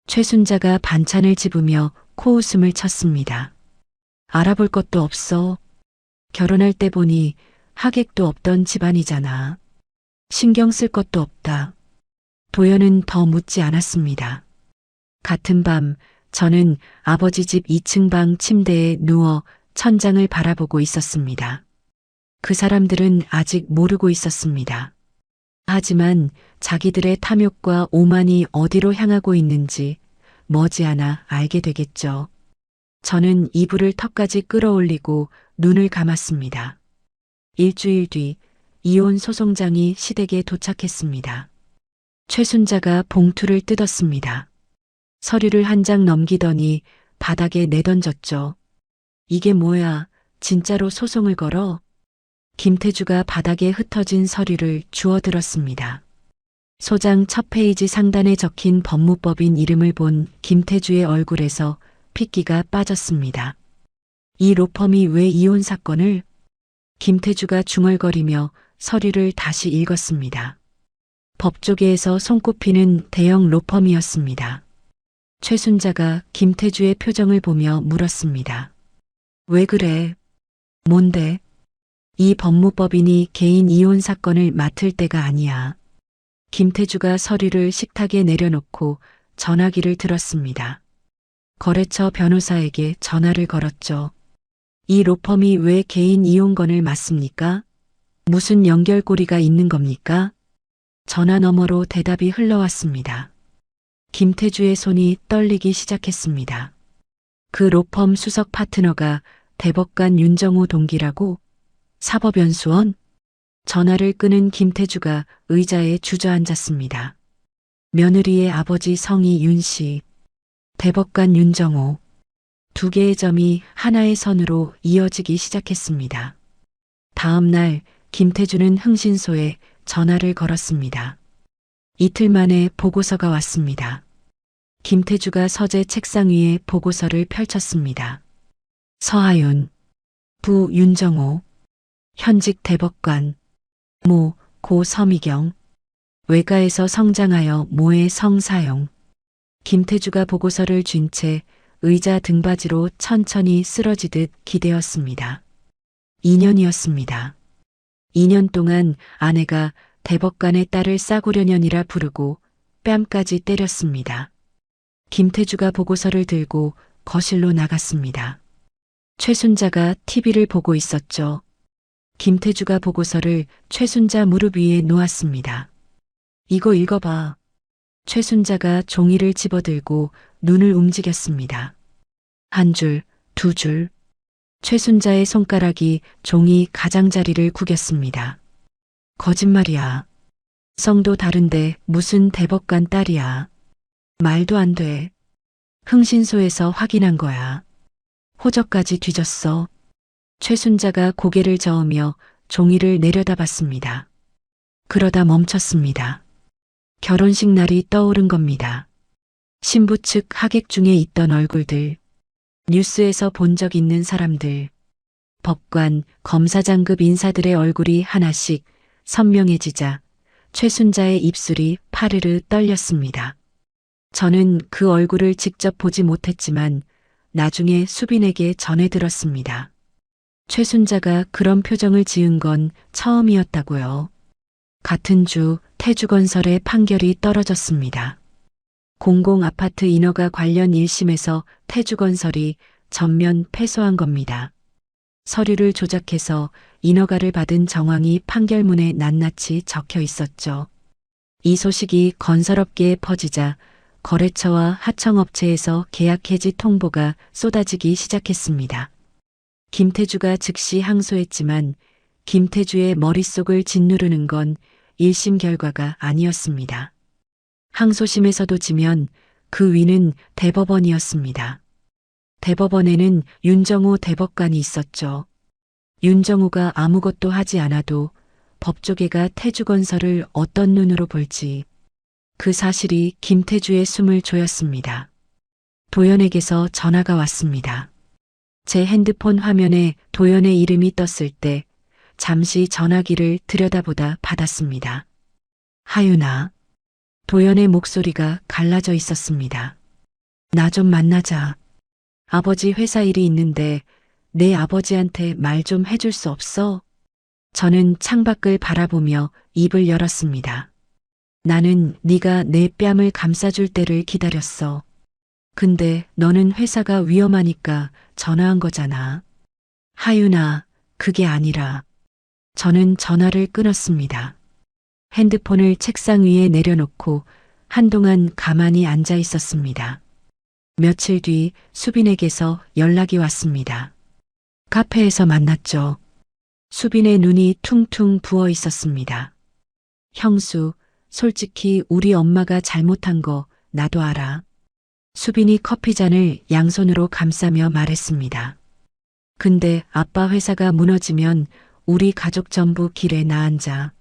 최순자가 반찬을 집으며 코웃음을 쳤습니다. 알아볼 것도 없어. 결혼할 때 보니 하객도 없던 집안이잖아. 신경 쓸 것도 없다. 도연은 더 묻지 않았습니다. 같은 밤 저는 아버지 집 2층 방 침대에 누워 천장을 바라보고 있었습니다. 그 사람들은 아직 모르고 있었습니다. 하지만 자기들의 탐욕과 오만이 어디로 향하고 있는지 머지않아 알게 되겠죠. 저는 이불을 턱까지 끌어올리고 눈을 감았습니다. 일주일 뒤 이혼 소송장이 시댁에 도착했습니다. 최순자가 봉투를 뜯었습니다. 서류를 한 장 넘기더니 바닥에 내던졌죠. 이게 뭐야, 진짜로 소송을 걸어? 김태주가 바닥에 흩어진 서류를 주워들었습니다. 소장 첫 페이지 상단에 적힌 법무법인 이름을 본 김태주의 얼굴에서 핏기가 빠졌습니다. 이 로펌이 왜 이혼 사건을? 김태주가 중얼거리며 서류를 다시 읽었습니다. 법조계에서 손꼽히는 대형 로펌이었습니다. 최순자가 김태주의 표정을 보며 물었습니다. 왜 그래? 뭔데? 이 법무법인이 개인 이혼 사건을 맡을 때가 아니야. 김태주가 서류를 식탁에 내려놓고 전화기를 들었습니다. 거래처 변호사에게 전화를 걸었죠. 이 로펌이 왜 개인 이혼건을 맡습니까? 무슨 연결고리가 있는 겁니까? 전화 너머로 대답이 흘러왔습니다. 김태주의 손이 떨리기 시작했습니다. 그 로펌 수석 파트너가 대법관 윤정호 동기라고? 사법연수원? 전화를 끄는 김태주가 의자에 주저앉았습니다. 며느리의 아버지 성이 윤 씨, 대법관 윤정호. 두 개의 점이 하나의 선으로 이어지기 시작했습니다. 다음 날 김태주는 흥신소에 전화를 걸었습니다. 이틀 만에 보고서가 왔습니다. 김태주가 서재 책상 위에 보고서를 펼쳤습니다. 서하윤, 부 윤정호, 현직 대법관, 모, 고 서미경, 외가에서 성장하여 모의 성사용. 김태주가 보고서를 쥔 채 의자 등받이로 천천히 쓰러지듯 기대었습니다. 2년이었습니다. 2년 동안 아내가 대법관의 딸을 싸구려년이라 부르고 뺨까지 때렸습니다. 김태주가 보고서를 들고 거실로 나갔습니다. 최순자가 TV를 보고 있었죠. 김태주가 보고서를 최순자 무릎 위에 놓았습니다. 이거 읽어봐. 최순자가 종이를 집어들고 눈을 움직였습니다. 한 줄, 두 줄. 최순자의 손가락이 종이 가장자리를 구겼습니다. 거짓말이야. 성도 다른데 무슨 대법관 딸이야. 말도 안 돼. 흥신소에서 확인한 거야. 호적까지 뒤졌어. 최순자가 고개를 저으며 종이를 내려다봤습니다. 그러다 멈췄습니다. 결혼식 날이 떠오른 겁니다. 신부 측 하객 중에 있던 얼굴들, 뉴스에서 본 적 있는 사람들, 법관, 검사장급 인사들의 얼굴이 하나씩 선명해지자 최순자의 입술이 파르르 떨렸습니다. 저는 그 얼굴을 직접 보지 못했지만 나중에 수빈에게 전해 들었습니다. 최순자가 그런 표정을 지은 건 처음이었다고요. 같은 주 태주건설의 판결이 떨어졌습니다. 공공아파트 인허가 관련 1심에서 태주건설이 전면 패소한 겁니다. 서류를 조작해서 인허가를 받은 정황이 판결문에 낱낱이 적혀 있었죠. 이 소식이 건설업계에 퍼지자 거래처와 하청업체에서 계약 해지 통보가 쏟아지기 시작했습니다. 김태주가 즉시 항소했지만 김태주의 머릿속을 짓누르는 건 1심 결과가 아니었습니다. 항소심에서도 지면 그 위는 대법원이었습니다. 대법원에는 윤정호 대법관이 있었죠. 윤정호가 아무것도 하지 않아도 법조계가 태주건설을 어떤 눈으로 볼지 그 사실이 김태주의 숨을 조였습니다. 도연에게서 전화가 왔습니다. 제 핸드폰 화면에 도연의 이름이 떴을 때 잠시 전화기를 들여다보다 받았습니다. 하윤아. 도연의 목소리가 갈라져 있었습니다. 나 좀 만나자. 아버지 회사 일이 있는데 내 아버지한테 말 좀 해줄 수 없어? 저는 창밖을 바라보며 입을 열었습니다. 나는 네가 내 뺨을 감싸줄 때를 기다렸어. 근데 너는 회사가 위험하니까 전화한 거잖아. 하윤아, 그게 아니라. 저는 전화를 끊었습니다. 핸드폰을 책상 위에 내려놓고 한동안 가만히 앉아 있었습니다. 며칠 뒤 수빈에게서 연락이 왔습니다. 카페에서 만났죠. 수빈의 눈이 퉁퉁 부어 있었습니다. 형수, 솔직히 우리 엄마가 잘못한 거 나도 알아. 수빈이 커피잔을 양손으로 감싸며 말했습니다. 근데 아빠 회사가 무너지면 우리 가족 전부 길에 나앉아.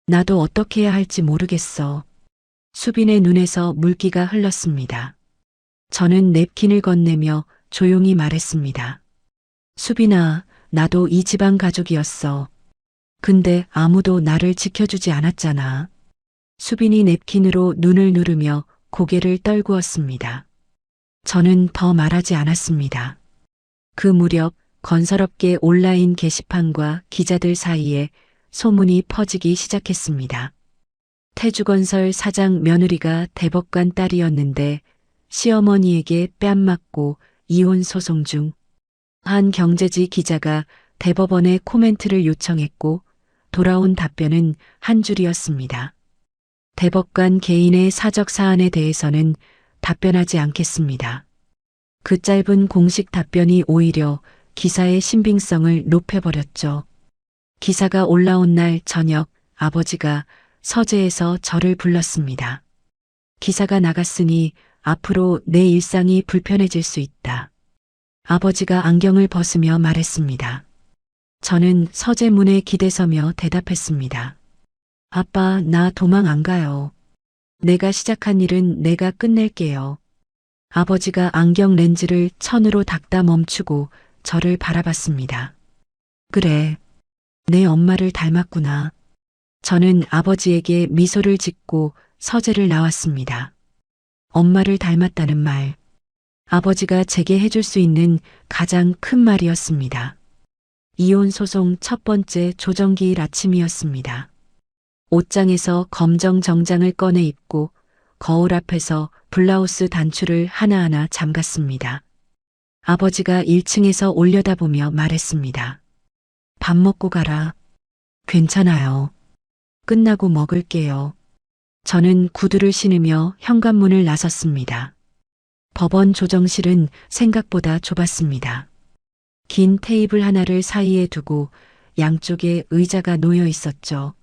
나도 어떻게 해야 할지 모르겠어. 수빈의 눈에서 물기가 흘렀습니다. 저는 냅킨을 건네며 조용히 말했습니다. 수빈아, 나도 이 집안 가족이었어. 근데 아무도 나를 지켜주지 않았잖아. 수빈이 냅킨으로 눈을 누르며 고개를 떨구었습니다. 저는 더 말하지 않았습니다. 그 무렵 건설업계 온라인 게시판과 기자들 사이에 소문이 퍼지기 시작했습니다. 태주건설 사장 며느리가 대법관 딸이었는데 시어머니에게 뺨 맞고 이혼 소송 중. 한 경제지 기자가 대법원에 코멘트를 요청했고 돌아온 답변은 한 줄이었습니다. 대법관 개인의 사적 사안에 대해서는 답변하지 않겠습니다. 그 짧은 공식 답변이 오히려 기사의 신빙성을 높여버렸죠. 기사가 올라온 날 저녁 아버지가 서재에서 저를 불렀습니다. 기사가 나갔으니 앞으로 내 일상이 불편해질 수 있다. 아버지가 안경을 벗으며 말했습니다. 저는 서재 문에 기대서며 대답했습니다. 아빠, 나 도망 안 가요. 내가 시작한 일은 내가 끝낼게요. 아버지가 안경 렌즈를 천으로 닦다 멈추고 저를 바라봤습니다. 그래, 내 엄마를 닮았구나. 저는 아버지에게 미소를 짓고 서재를 나왔습니다. 엄마를 닮았다는 말. 아버지가 제게 해줄 수 있는 가장 큰 말이었습니다. 이혼 소송 첫 번째 조정기일 아침이었습니다. 옷장에서 검정 정장을 꺼내 입고 거울 앞에서 블라우스 단추를 하나하나 잠갔습니다. 아버지가 1층에서 올려다보며 말했습니다. 밥 먹고 가라. 괜찮아요. 끝나고 먹을게요. 저는 구두를 신으며 현관문을 나섰습니다. 법원 조정실은 생각보다 좁았습니다. 긴 테이블 하나를 사이에 두고 양쪽에 의자가 놓여 있었죠.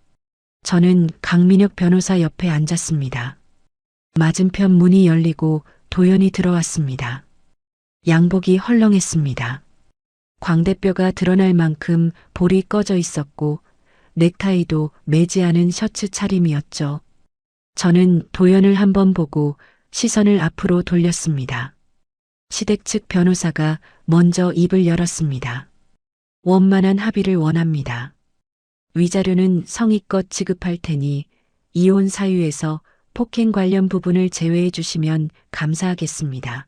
저는 강민혁 변호사 옆에 앉았습니다. 맞은편 문이 열리고 도연이 들어왔습니다. 양복이 헐렁했습니다. 광대뼈가 드러날 만큼 볼이 꺼져 있었고 넥타이도 매지 않은 셔츠 차림이었죠. 저는 도연을 한번 보고 시선을 앞으로 돌렸습니다. 시댁 측 변호사가 먼저 입을 열었습니다. 원만한 합의를 원합니다. 위자료는 성의껏 지급할 테니 이혼 사유에서 폭행 관련 부분을 제외해 주시면 감사하겠습니다.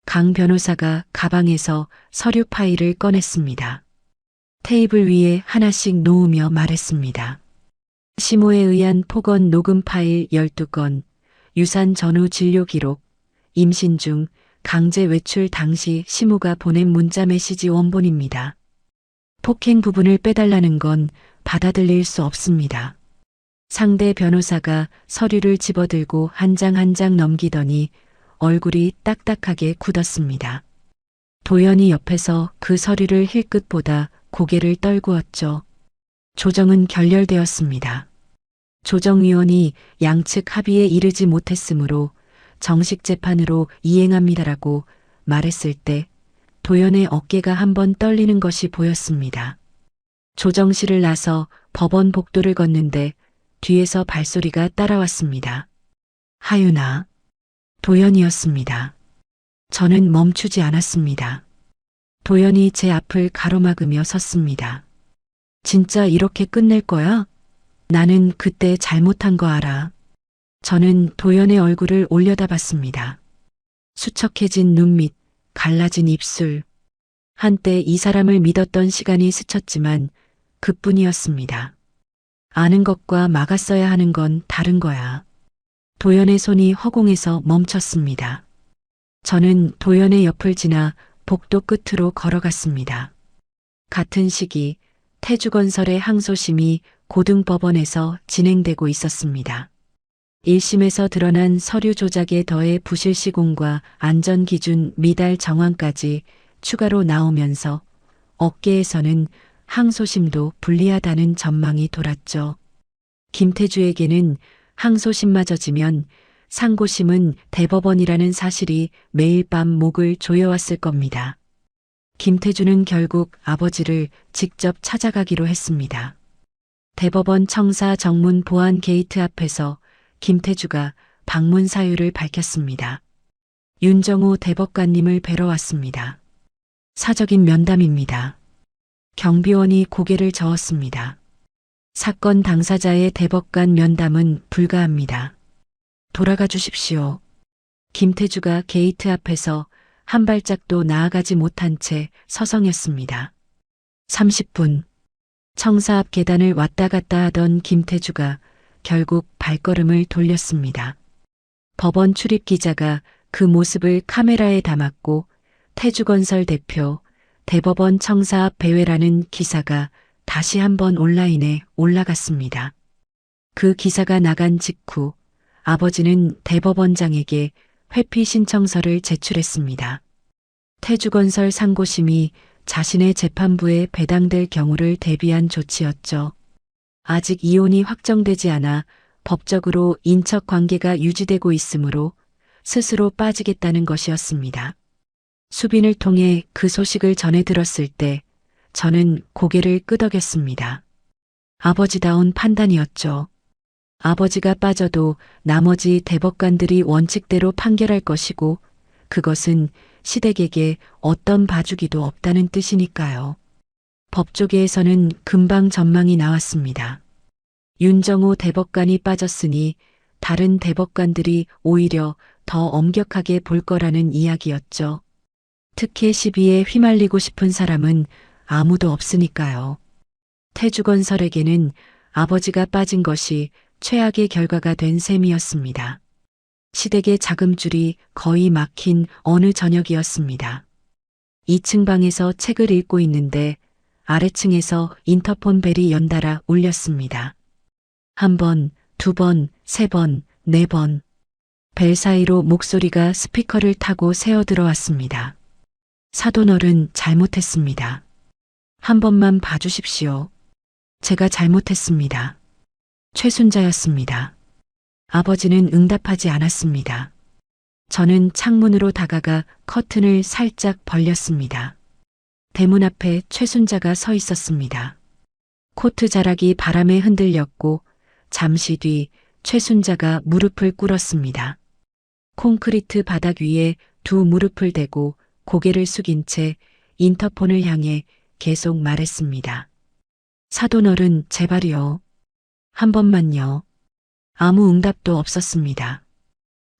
강 변호사가 가방에서 서류 파일을 꺼냈습니다. 테이블 위에 하나씩 놓으며 말했습니다. 시모에 의한 폭언 녹음 파일 12건, 유산 전후 진료 기록, 임신 중 강제 외출 당시 시모가 보낸 문자 메시지 원본입니다. 폭행 부분을 빼달라는 건 받아들일 수 없습니다. 상대 변호사가 서류를 집어들고 한 장 한 장 넘기더니 얼굴이 딱딱하게 굳었습니다. 도연이 옆에서 그 서류를 힐끗보다 고개를 떨구었죠. 조정은 결렬되었습니다. 조정위원이 양측 합의에 이르지 못했으므로 정식 재판으로 이행합니다라고 말했을 때 도연의 어깨가 한번 떨리는 것이 보였습니다. 조정실을 나서 법원 복도를 걷는데 뒤에서 발소리가 따라왔습니다. 하윤아. 도연이었습니다. 저는 멈추지 않았습니다. 도연이 제 앞을 가로막으며 섰습니다. 진짜 이렇게 끝낼 거야? 나는 그때 잘못한 거 알아. 저는 도연의 얼굴을 올려다봤습니다. 수척해진 눈밑, 갈라진 입술. 한때 이 사람을 믿었던 시간이 스쳤지만 그뿐이었습니다. 아는 것과 막았어야 하는 건 다른 거야. 도연의 손이 허공에서 멈췄습니다. 저는 도연의 옆을 지나 복도 끝으로 걸어갔습니다. 같은 시기 태주건설의 항소심이 고등법원에서 진행되고 있었습니다. 1심에서 드러난 서류 조작에 더해 부실 시공과 안전기준 미달 정황까지 추가로 나오면서 업계에서는 항소심도 불리하다는 전망이 돌았죠. 김태주에게는 항소심마저 지면 상고심은 대법원이라는 사실이 매일 밤 목을 조여왔을 겁니다. 김태주는 결국 아버지를 직접 찾아가기로 했습니다. 대법원 청사 정문 보안 게이트 앞에서 김태주가 방문 사유를 밝혔습니다. 윤정호 대법관님을 뵈러 왔습니다. 사적인 면담입니다. 경비원이 고개를 저었습니다. 사건 당사자의 대법관 면담은 불가합니다. 돌아가 주십시오. 김태주가 게이트 앞에서 한 발짝도 나아가지 못한 채 서성였습니다. 30분. 청사 앞 계단을 왔다 갔다 하던 김태주가 결국 발걸음을 돌렸습니다. 법원 출입 기자가 그 모습을 카메라에 담았고 태주건설 대표, 대법원 청사 앞 배회라는 기사가 다시 한번 온라인에 올라갔습니다. 그 기사가 나간 직후 아버지는 대법원장에게 회피 신청서를 제출했습니다. 태주건설 상고심이 자신의 재판부에 배당될 경우를 대비한 조치였죠. 아직 이혼이 확정되지 않아 법적으로 인척 관계가 유지되고 있으므로 스스로 빠지겠다는 것이었습니다. 수빈을 통해 그 소식을 전해 들었을 때 저는 고개를 끄덕였습니다. 아버지다운 판단이었죠. 아버지가 빠져도 나머지 대법관들이 원칙대로 판결할 것이고 그것은 시댁에게 어떤 봐주기도 없다는 뜻이니까요. 법조계에서는 금방 전망이 나왔습니다. 윤정호 대법관이 빠졌으니 다른 대법관들이 오히려 더 엄격하게 볼 거라는 이야기였죠. 특혜 시비에 휘말리고 싶은 사람은 아무도 없으니까요. 태주건설에게는 아버지가 빠진 것이 최악의 결과가 된 셈이었습니다. 시댁의 자금줄이 거의 막힌 어느 저녁이었습니다. 2층 방에서 책을 읽고 있는데 아래층에서 인터폰 벨이 연달아 울렸습니다. 1번, 2번, 3번, 4번. 벨 사이로 목소리가 스피커를 타고 새어 들어왔습니다. 사돈어른 잘못했습니다. 한 번만 봐주십시오. 제가 잘못했습니다. 최순자였습니다. 아버지는 응답하지 않았습니다. 저는 창문으로 다가가 커튼을 살짝 벌렸습니다. 대문 앞에 최순자가 서 있었습니다. 코트 자락이 바람에 흔들렸고 잠시 뒤 최순자가 무릎을 꿇었습니다. 콘크리트 바닥 위에 두 무릎을 대고 고개를 숙인 채 인터폰을 향해 계속 말했습니다. 사돈어른 제발이요. 한 번만요. 아무 응답도 없었습니다.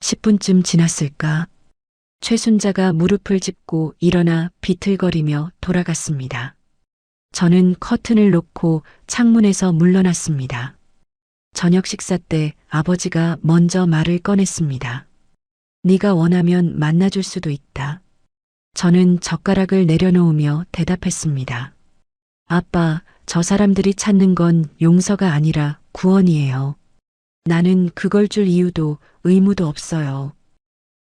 10분쯤 지났을까? 최순자가 무릎을 짚고 일어나 비틀거리며 돌아갔습니다. 저는 커튼을 놓고 창문에서 물러났습니다. 저녁 식사 때 아버지가 먼저 말을 꺼냈습니다. 네가 원하면 만나줄 수도 있다. 저는 젓가락을 내려놓으며 대답했습니다. 아빠, 저 사람들이 찾는 건 용서가 아니라 구원이에요. 나는 그걸 줄 이유도 의무도 없어요.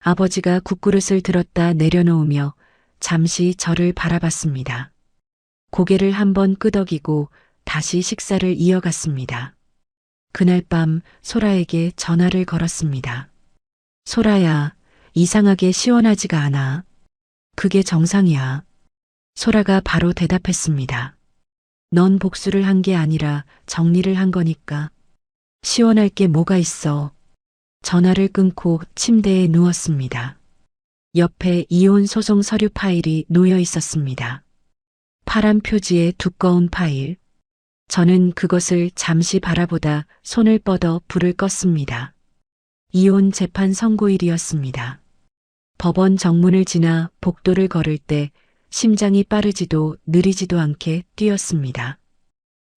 아버지가 국그릇을 들었다 내려놓으며 잠시 저를 바라봤습니다. 고개를 한번 끄덕이고 다시 식사를 이어갔습니다. 그날 밤 소라에게 전화를 걸었습니다. 소라야, 이상하게 시원하지가 않아. 그게 정상이야. 소라가 바로 대답했습니다. 넌 복수를 한 게 아니라 정리를 한 거니까. 시원할 게 뭐가 있어. 전화를 끊고 침대에 누웠습니다. 옆에 이혼 소송 서류 파일이 놓여 있었습니다. 파란 표지의 두꺼운 파일. 저는 그것을 잠시 바라보다 손을 뻗어 불을 껐습니다. 이혼 재판 선고일이었습니다. 법원 정문을 지나 복도를 걸을 때 심장이 빠르지도 느리지도 않게 뛰었습니다.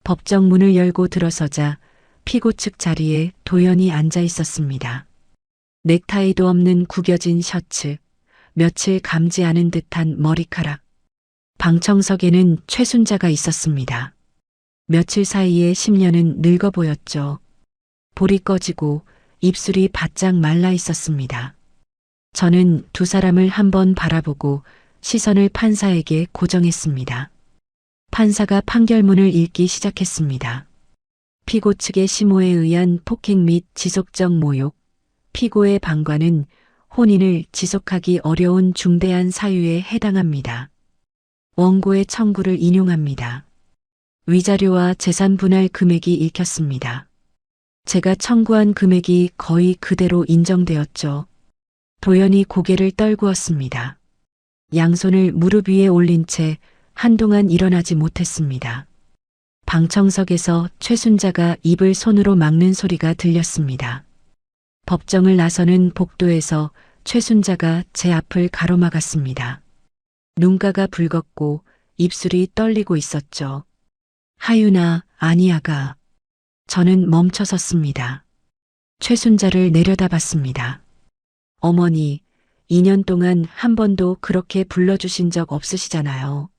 법정 문을 열고 들어서자 피고 측 자리에 도연이 앉아 있었습니다. 넥타이도 없는 구겨진 셔츠, 며칠 감지 않은 듯한 머리카락. 방청석에는 최순자가 있었습니다. 며칠 사이에 10년은 늙어 보였죠. 볼이 꺼지고 입술이 바짝 말라 있었습니다. 저는 두 사람을 한번 바라보고 시선을 판사에게 고정했습니다. 판사가 판결문을 읽기 시작했습니다. 피고 측의 심호에 의한 폭행 및 지속적 모욕, 피고의 방관은 혼인을 지속하기 어려운 중대한 사유에 해당합니다. 원고의 청구를 인용합니다. 위자료와 재산 분할 금액이 읽혔습니다. 제가 청구한 금액이 거의 그대로 인정되었죠. 도연이 고개를 떨구었습니다. 양손을 무릎 위에 올린 채 한동안 일어나지 못했습니다. 방청석에서 최순자가 입을 손으로 막는 소리가 들렸습니다. 법정을 나서는 복도에서 최순자가 제 앞을 가로막았습니다. 눈가가 붉었고 입술이 떨리고 있었죠. 하윤아, 아니야가. 저는 멈춰 섰습니다. 최순자를 내려다봤습니다. 어머니, 2년 동안 한 번도 그렇게 불러주신 적 없으시잖아요.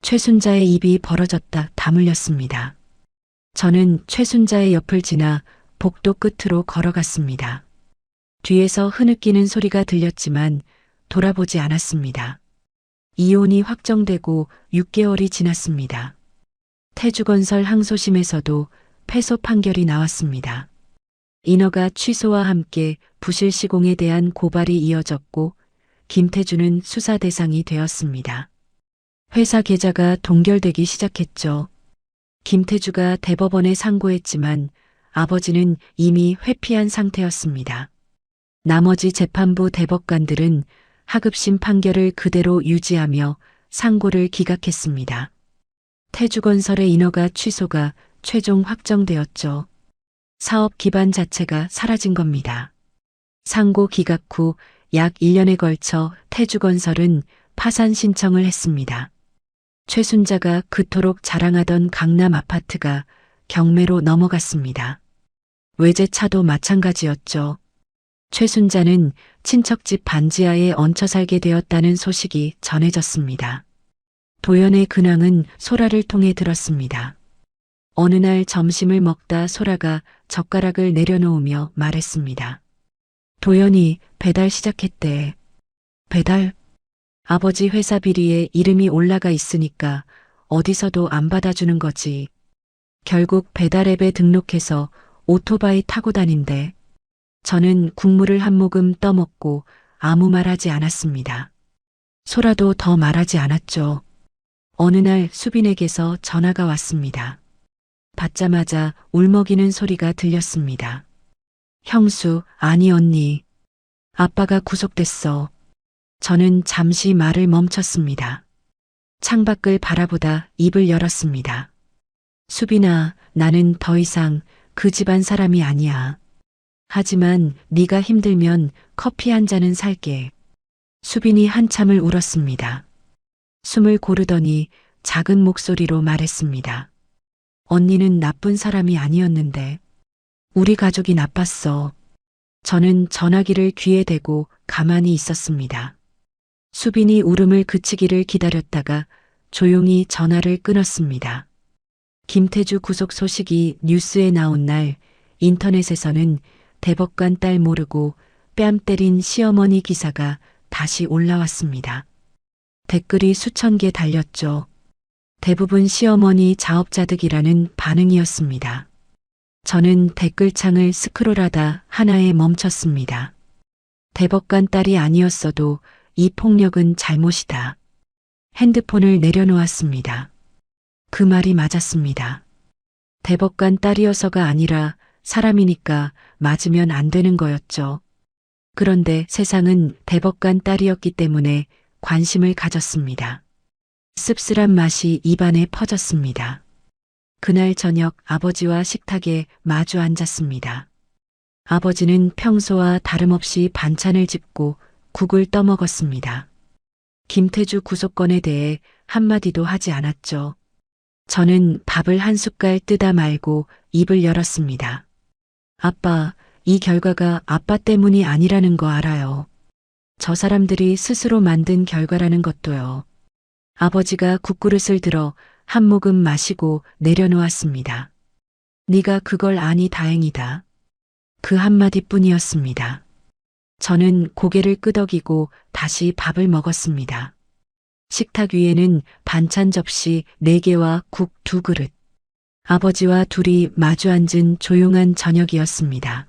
최순자의 입이 벌어졌다 다물렸습니다. 저는 최순자의 옆을 지나 복도 끝으로 걸어갔습니다. 뒤에서 흐느끼는 소리가 들렸지만 돌아보지 않았습니다. 이혼이 확정되고 6개월이 지났습니다. 태주건설 항소심에서도 패소 판결이 나왔습니다. 인허가 취소와 함께 부실 시공에 대한 고발이 이어졌고 김태주는 수사 대상이 되었습니다. 회사 계좌가 동결되기 시작했죠. 김태주가 대법원에 상고했지만 아버지는 이미 회피한 상태였습니다. 나머지 재판부 대법관들은 하급심 판결을 그대로 유지하며 상고를 기각했습니다. 태주건설의 인허가 취소가 최종 확정되었죠. 사업 기반 자체가 사라진 겁니다. 상고 기각 후 약 1년에 걸쳐 태주건설은 파산 신청을 했습니다. 최순자가 그토록 자랑하던 강남 아파트가 경매로 넘어갔습니다. 외제차도 마찬가지였죠. 최순자는 친척집 반지하에 얹혀 살게 되었다는 소식이 전해졌습니다. 도연의 근황은 소라를 통해 들었습니다. 어느 날 점심을 먹다 소라가 젓가락을 내려놓으며 말했습니다. 도연이 배달 시작했대. 배달? 아버지 회사 비리에 이름이 올라가 있으니까 어디서도 안 받아주는 거지. 결국 배달 앱에 등록해서 오토바이 타고 다닌대. 저는 국물을 한 모금 떠먹고 아무 말하지 않았습니다. 소라도 더 말하지 않았죠. 어느 날 수빈에게서 전화가 왔습니다. 받자마자 울먹이는 소리가 들렸습니다. 형수, 아니 언니. 아빠가 구속됐어. 저는 잠시 말을 멈췄습니다. 창밖을 바라보다 입을 열었습니다. 수빈아, 나는 더 이상 그 집안 사람이 아니야. 하지만 네가 힘들면 커피 한 잔은 살게. 수빈이 한참을 울었습니다. 숨을 고르더니 작은 목소리로 말했습니다. 언니는 나쁜 사람이 아니었는데 우리 가족이 나빴어. 저는 전화기를 귀에 대고 가만히 있었습니다. 수빈이 울음을 그치기를 기다렸다가 조용히 전화를 끊었습니다. 김태주 구속 소식이 뉴스에 나온 날 인터넷에서는 대법관 딸 모르고 뺨 때린 시어머니 기사가 다시 올라왔습니다. 댓글이 수천 개 달렸죠. 대부분 시어머니 자업자득이라는 반응이었습니다. 저는 댓글창을 스크롤하다 하나에 멈췄습니다. 대법관 딸이 아니었어도 이 폭력은 잘못이다. 핸드폰을 내려놓았습니다. 그 말이 맞았습니다. 대법관 딸이어서가 아니라 사람이니까 맞으면 안 되는 거였죠. 그런데 세상은 대법관 딸이었기 때문에 관심을 가졌습니다. 씁쓸한 맛이 입안에 퍼졌습니다. 그날 저녁 아버지와 식탁에 마주 앉았습니다. 아버지는 평소와 다름없이 반찬을 짚고 국을 떠먹었습니다. 김태주 구속건에 대해 한마디도 하지 않았죠. 저는 밥을 한 숟갈 뜨다 말고 입을 열었습니다. 아빠, 이 결과가 아빠 때문이 아니라는 거 알아요. 저 사람들이 스스로 만든 결과라는 것도요. 아버지가 국그릇을 들어 한 모금 마시고 내려놓았습니다. 네가 그걸 아니 다행이다. 그 한마디뿐이었습니다. 저는 고개를 끄덕이고 다시 밥을 먹었습니다. 식탁 위에는 반찬 접시 4개와 국 2그릇. 아버지와 둘이 마주 앉은 조용한 저녁이었습니다.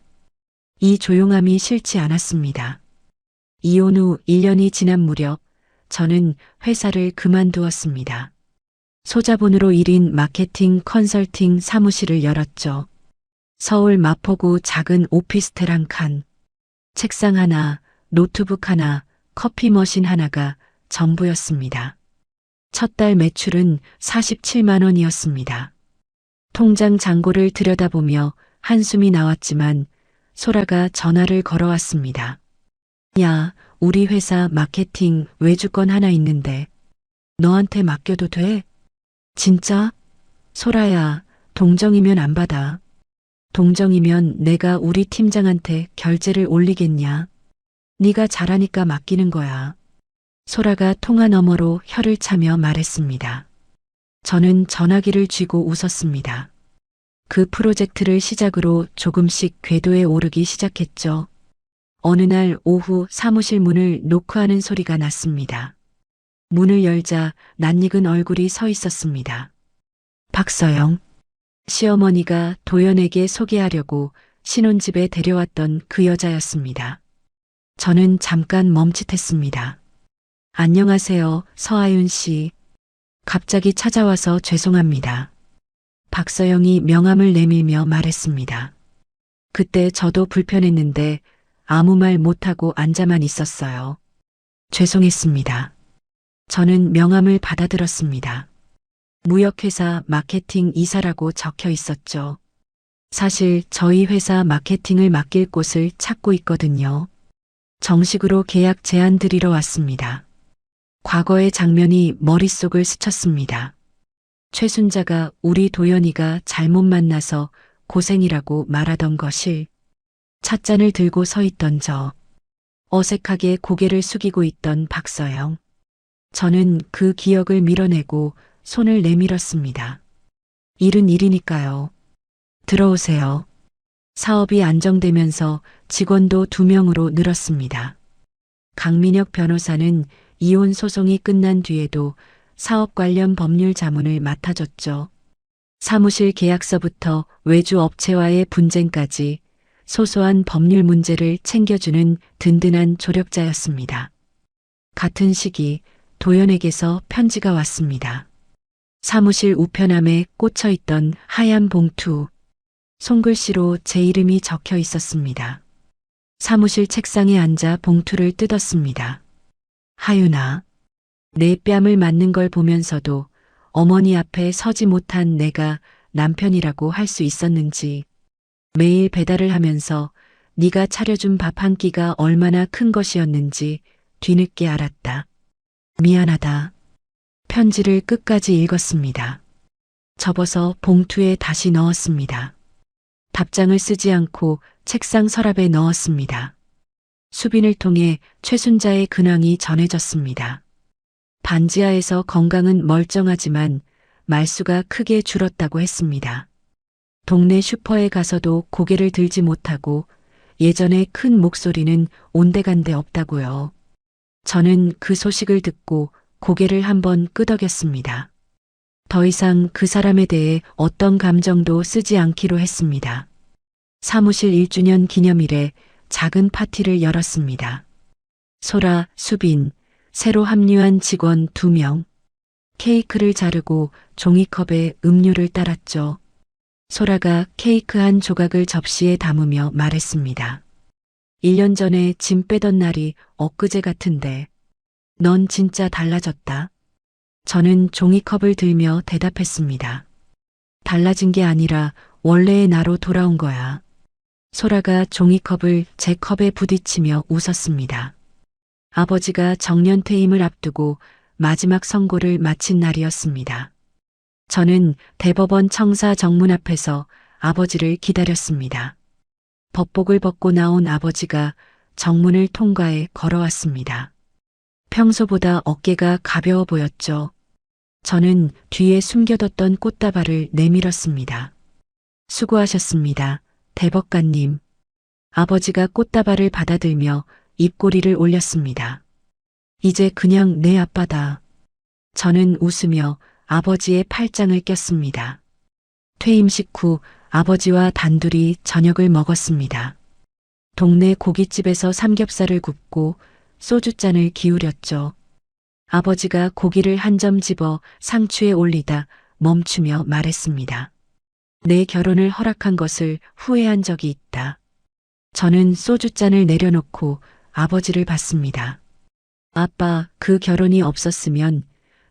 이 조용함이 싫지 않았습니다. 이혼 후 1년이 지난 무렵 저는 회사를 그만두었습니다. 소자본으로 1인 마케팅 컨설팅 사무실을 열었죠. 서울 마포구 작은 오피스텔 한 칸, 책상 하나, 노트북 하나, 커피 머신 하나가 전부였습니다. 첫 달 매출은 47만 원이었습니다. 통장 잔고를 들여다보며 한숨이 나왔지만 소라가 전화를 걸어왔습니다. 야, 우리 회사 마케팅 외주권 하나 있는데 너한테 맡겨도 돼? 진짜? 소라야, 동정이면 안 받아. 동정이면 내가 우리 팀장한테 결제를 올리겠냐? 네가 잘하니까 맡기는 거야. 소라가 통화 너머로 혀를 차며 말했습니다. 저는 전화기를 쥐고 웃었습니다. 그 프로젝트를 시작으로 조금씩 궤도에 오르기 시작했죠. 어느 날 오후 사무실 문을 노크하는 소리가 났습니다. 문을 열자 낯익은 얼굴이 서 있었습니다. 박서영. 시어머니가 도연에게 소개하려고 신혼집에 데려왔던 그 여자였습니다. 저는 잠깐 멈칫했습니다. 안녕하세요, 서아윤 씨. 갑자기 찾아와서 죄송합니다. 박서영이 명함을 내밀며 말했습니다. 그때 저도 불편했는데 아무 말 못하고 앉아만 있었어요. 죄송했습니다. 저는 명함을 받아들었습니다. 무역회사 마케팅 이사라고 적혀 있었죠. 사실 저희 회사 마케팅을 맡길 곳을 찾고 있거든요. 정식으로 계약 제안 드리러 왔습니다. 과거의 장면이 머릿속을 스쳤습니다. 최순자가 우리 도연이가 잘못 만나서 고생이라고 말하던 것을, 찻잔을 들고 서 있던 저, 어색하게 고개를 숙이고 있던 박서영. 저는 그 기억을 밀어내고 손을 내밀었습니다. 일은 일이니까요. 들어오세요. 사업이 안정되면서 직원도 2명으로 늘었습니다. 강민혁 변호사는 이혼 소송이 끝난 뒤에도 사업 관련 법률 자문을 맡아줬죠. 사무실 계약서부터 외주 업체와의 분쟁까지 소소한 법률 문제를 챙겨주는 든든한 조력자였습니다. 같은 시기 도연에게서 편지가 왔습니다. 사무실 우편함에 꽂혀 있던 하얀 봉투, 손글씨로 제 이름이 적혀 있었습니다. 사무실 책상에 앉아 봉투를 뜯었습니다. 하윤아, 내 뺨을 맞는 걸 보면서도 어머니 앞에 서지 못한 내가 남편이라고 할 수 있었는지, 매일 배달을 하면서 네가 차려준 밥 한 끼가 얼마나 큰 것이었는지 뒤늦게 알았다. 미안하다. 편지를 끝까지 읽었습니다. 접어서 봉투에 다시 넣었습니다. 답장을 쓰지 않고 책상 서랍에 넣었습니다. 수빈을 통해 최순자의 근황이 전해졌습니다. 반지하에서 건강은 멀쩡하지만 말수가 크게 줄었다고 했습니다. 동네 슈퍼에 가서도 고개를 들지 못하고 예전의 큰 목소리는 온데간데 없다고요. 저는 그 소식을 듣고 고개를 한번 끄덕였습니다. 더 이상 그 사람에 대해 어떤 감정도 쓰지 않기로 했습니다. 사무실 1주년 기념일에 작은 파티를 열었습니다. 소라, 수빈, 새로 합류한 직원 2명. 케이크를 자르고 종이컵에 음료를 따랐죠. 소라가 케이크 한 조각을 접시에 담으며 말했습니다. 1년 전에 짐 빼던 날이 엊그제 같은데 넌 진짜 달라졌다. 저는 종이컵을 들며 대답했습니다. 달라진 게 아니라 원래의 나로 돌아온 거야. 소라가 종이컵을 제 컵에 부딪히며 웃었습니다. 아버지가 정년퇴임을 앞두고 마지막 선고를 마친 날이었습니다. 저는 대법원 청사 정문 앞에서 아버지를 기다렸습니다. 법복을 벗고 나온 아버지가 정문을 통과해 걸어왔습니다. 평소보다 어깨가 가벼워 보였죠. 저는 뒤에 숨겨뒀던 꽃다발을 내밀었습니다. 수고하셨습니다, 대법관님. 아버지가 꽃다발을 받아들며 입꼬리를 올렸습니다. 이제 그냥 내 아빠다. 저는 웃으며 아버지의 팔짱을 꼈습니다. 퇴임식 후 아버지와 단둘이 저녁을 먹었습니다. 동네 고깃집에서 삼겹살을 굽고 소주잔을 기울였죠. 아버지가 고기를 한 점 집어 상추에 올리다 멈추며 말했습니다. 내 결혼을 허락한 것을 후회한 적이 있다. 저는 소주잔을 내려놓고 아버지를 봤습니다. 아빠, 그 결혼이 없었으면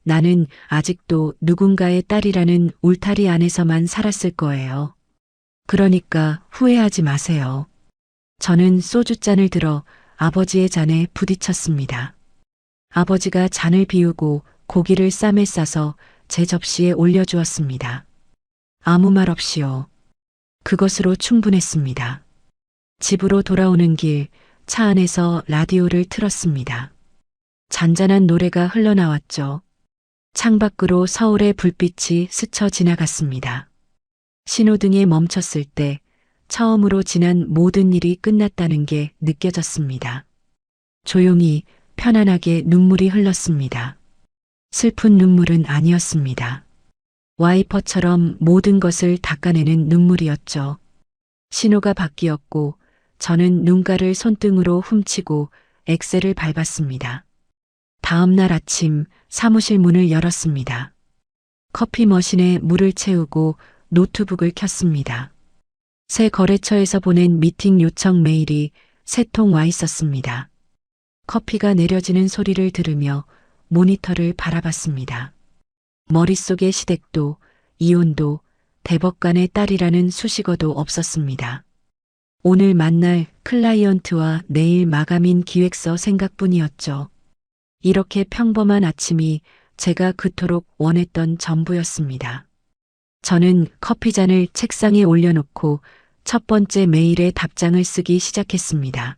나는 아직도 누군가의 딸이라는 울타리 안에서만 살았을 거예요. 그러니까 후회하지 마세요. 저는 소주잔을 들어 아버지의 잔에 부딪혔습니다. 아버지가 잔을 비우고 고기를 쌈에 싸서 제 접시에 올려주었습니다. 아무 말 없이요. 그것으로 충분했습니다. 집으로 돌아오는 길 차 안에서 라디오를 틀었습니다. 잔잔한 노래가 흘러나왔죠. 창밖으로 서울의 불빛이 스쳐 지나갔습니다. 신호등에 멈췄을 때 처음으로 지난 모든 일이 끝났다는 게 느껴졌습니다. 조용히 편안하게 눈물이 흘렀습니다. 슬픈 눈물은 아니었습니다. 와이퍼처럼 모든 것을 닦아내는 눈물이었죠. 신호가 바뀌었고 저는 눈가를 손등으로 훔치고 엑셀을 밟았습니다. 다음 날 아침 사무실 문을 열었습니다. 커피 머신에 물을 채우고 노트북을 켰습니다. 새 거래처에서 보낸 미팅 요청 메일이 3통 와 있었습니다. 커피가 내려지는 소리를 들으며 모니터를 바라봤습니다. 머릿속에 시댁도, 이혼도, 대법관의 딸이라는 수식어도 없었습니다. 오늘 만날 클라이언트와 내일 마감인 기획서 생각뿐이었죠. 이렇게 평범한 아침이 제가 그토록 원했던 전부였습니다. 저는 커피잔을 책상에 올려놓고 첫 번째 메일에 답장을 쓰기 시작했습니다.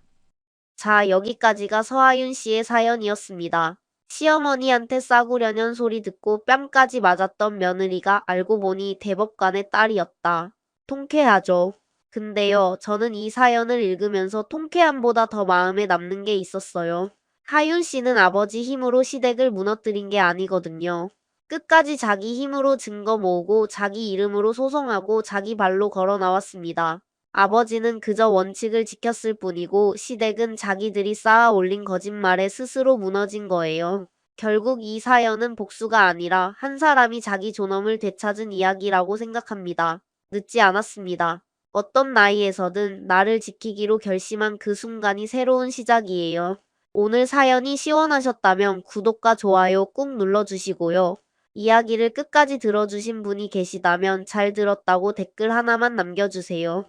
자, 여기까지가 서하윤 씨의 사연이었습니다. 시어머니한테 싸구려는 소리 듣고 뺨까지 맞았던 며느리가 알고 보니 대법관의 딸이었다. 통쾌하죠. 근데요, 저는 이 사연을 읽으면서 통쾌함보다 더 마음에 남는 게 있었어요. 하윤 씨는 아버지 힘으로 시댁을 무너뜨린 게 아니거든요. 끝까지 자기 힘으로 증거 모으고 자기 이름으로 소송하고 자기 발로 걸어 나왔습니다. 아버지는 그저 원칙을 지켰을 뿐이고 시댁은 자기들이 쌓아 올린 거짓말에 스스로 무너진 거예요. 결국 이 사연은 복수가 아니라 한 사람이 자기 존엄을 되찾은 이야기라고 생각합니다. 늦지 않았습니다. 어떤 나이에서든 나를 지키기로 결심한 그 순간이 새로운 시작이에요. 오늘 사연이 시원하셨다면 구독과 좋아요 꾹 눌러주시고요. 이야기를 끝까지 들어주신 분이 계시다면 잘 들었다고 댓글 하나만 남겨주세요.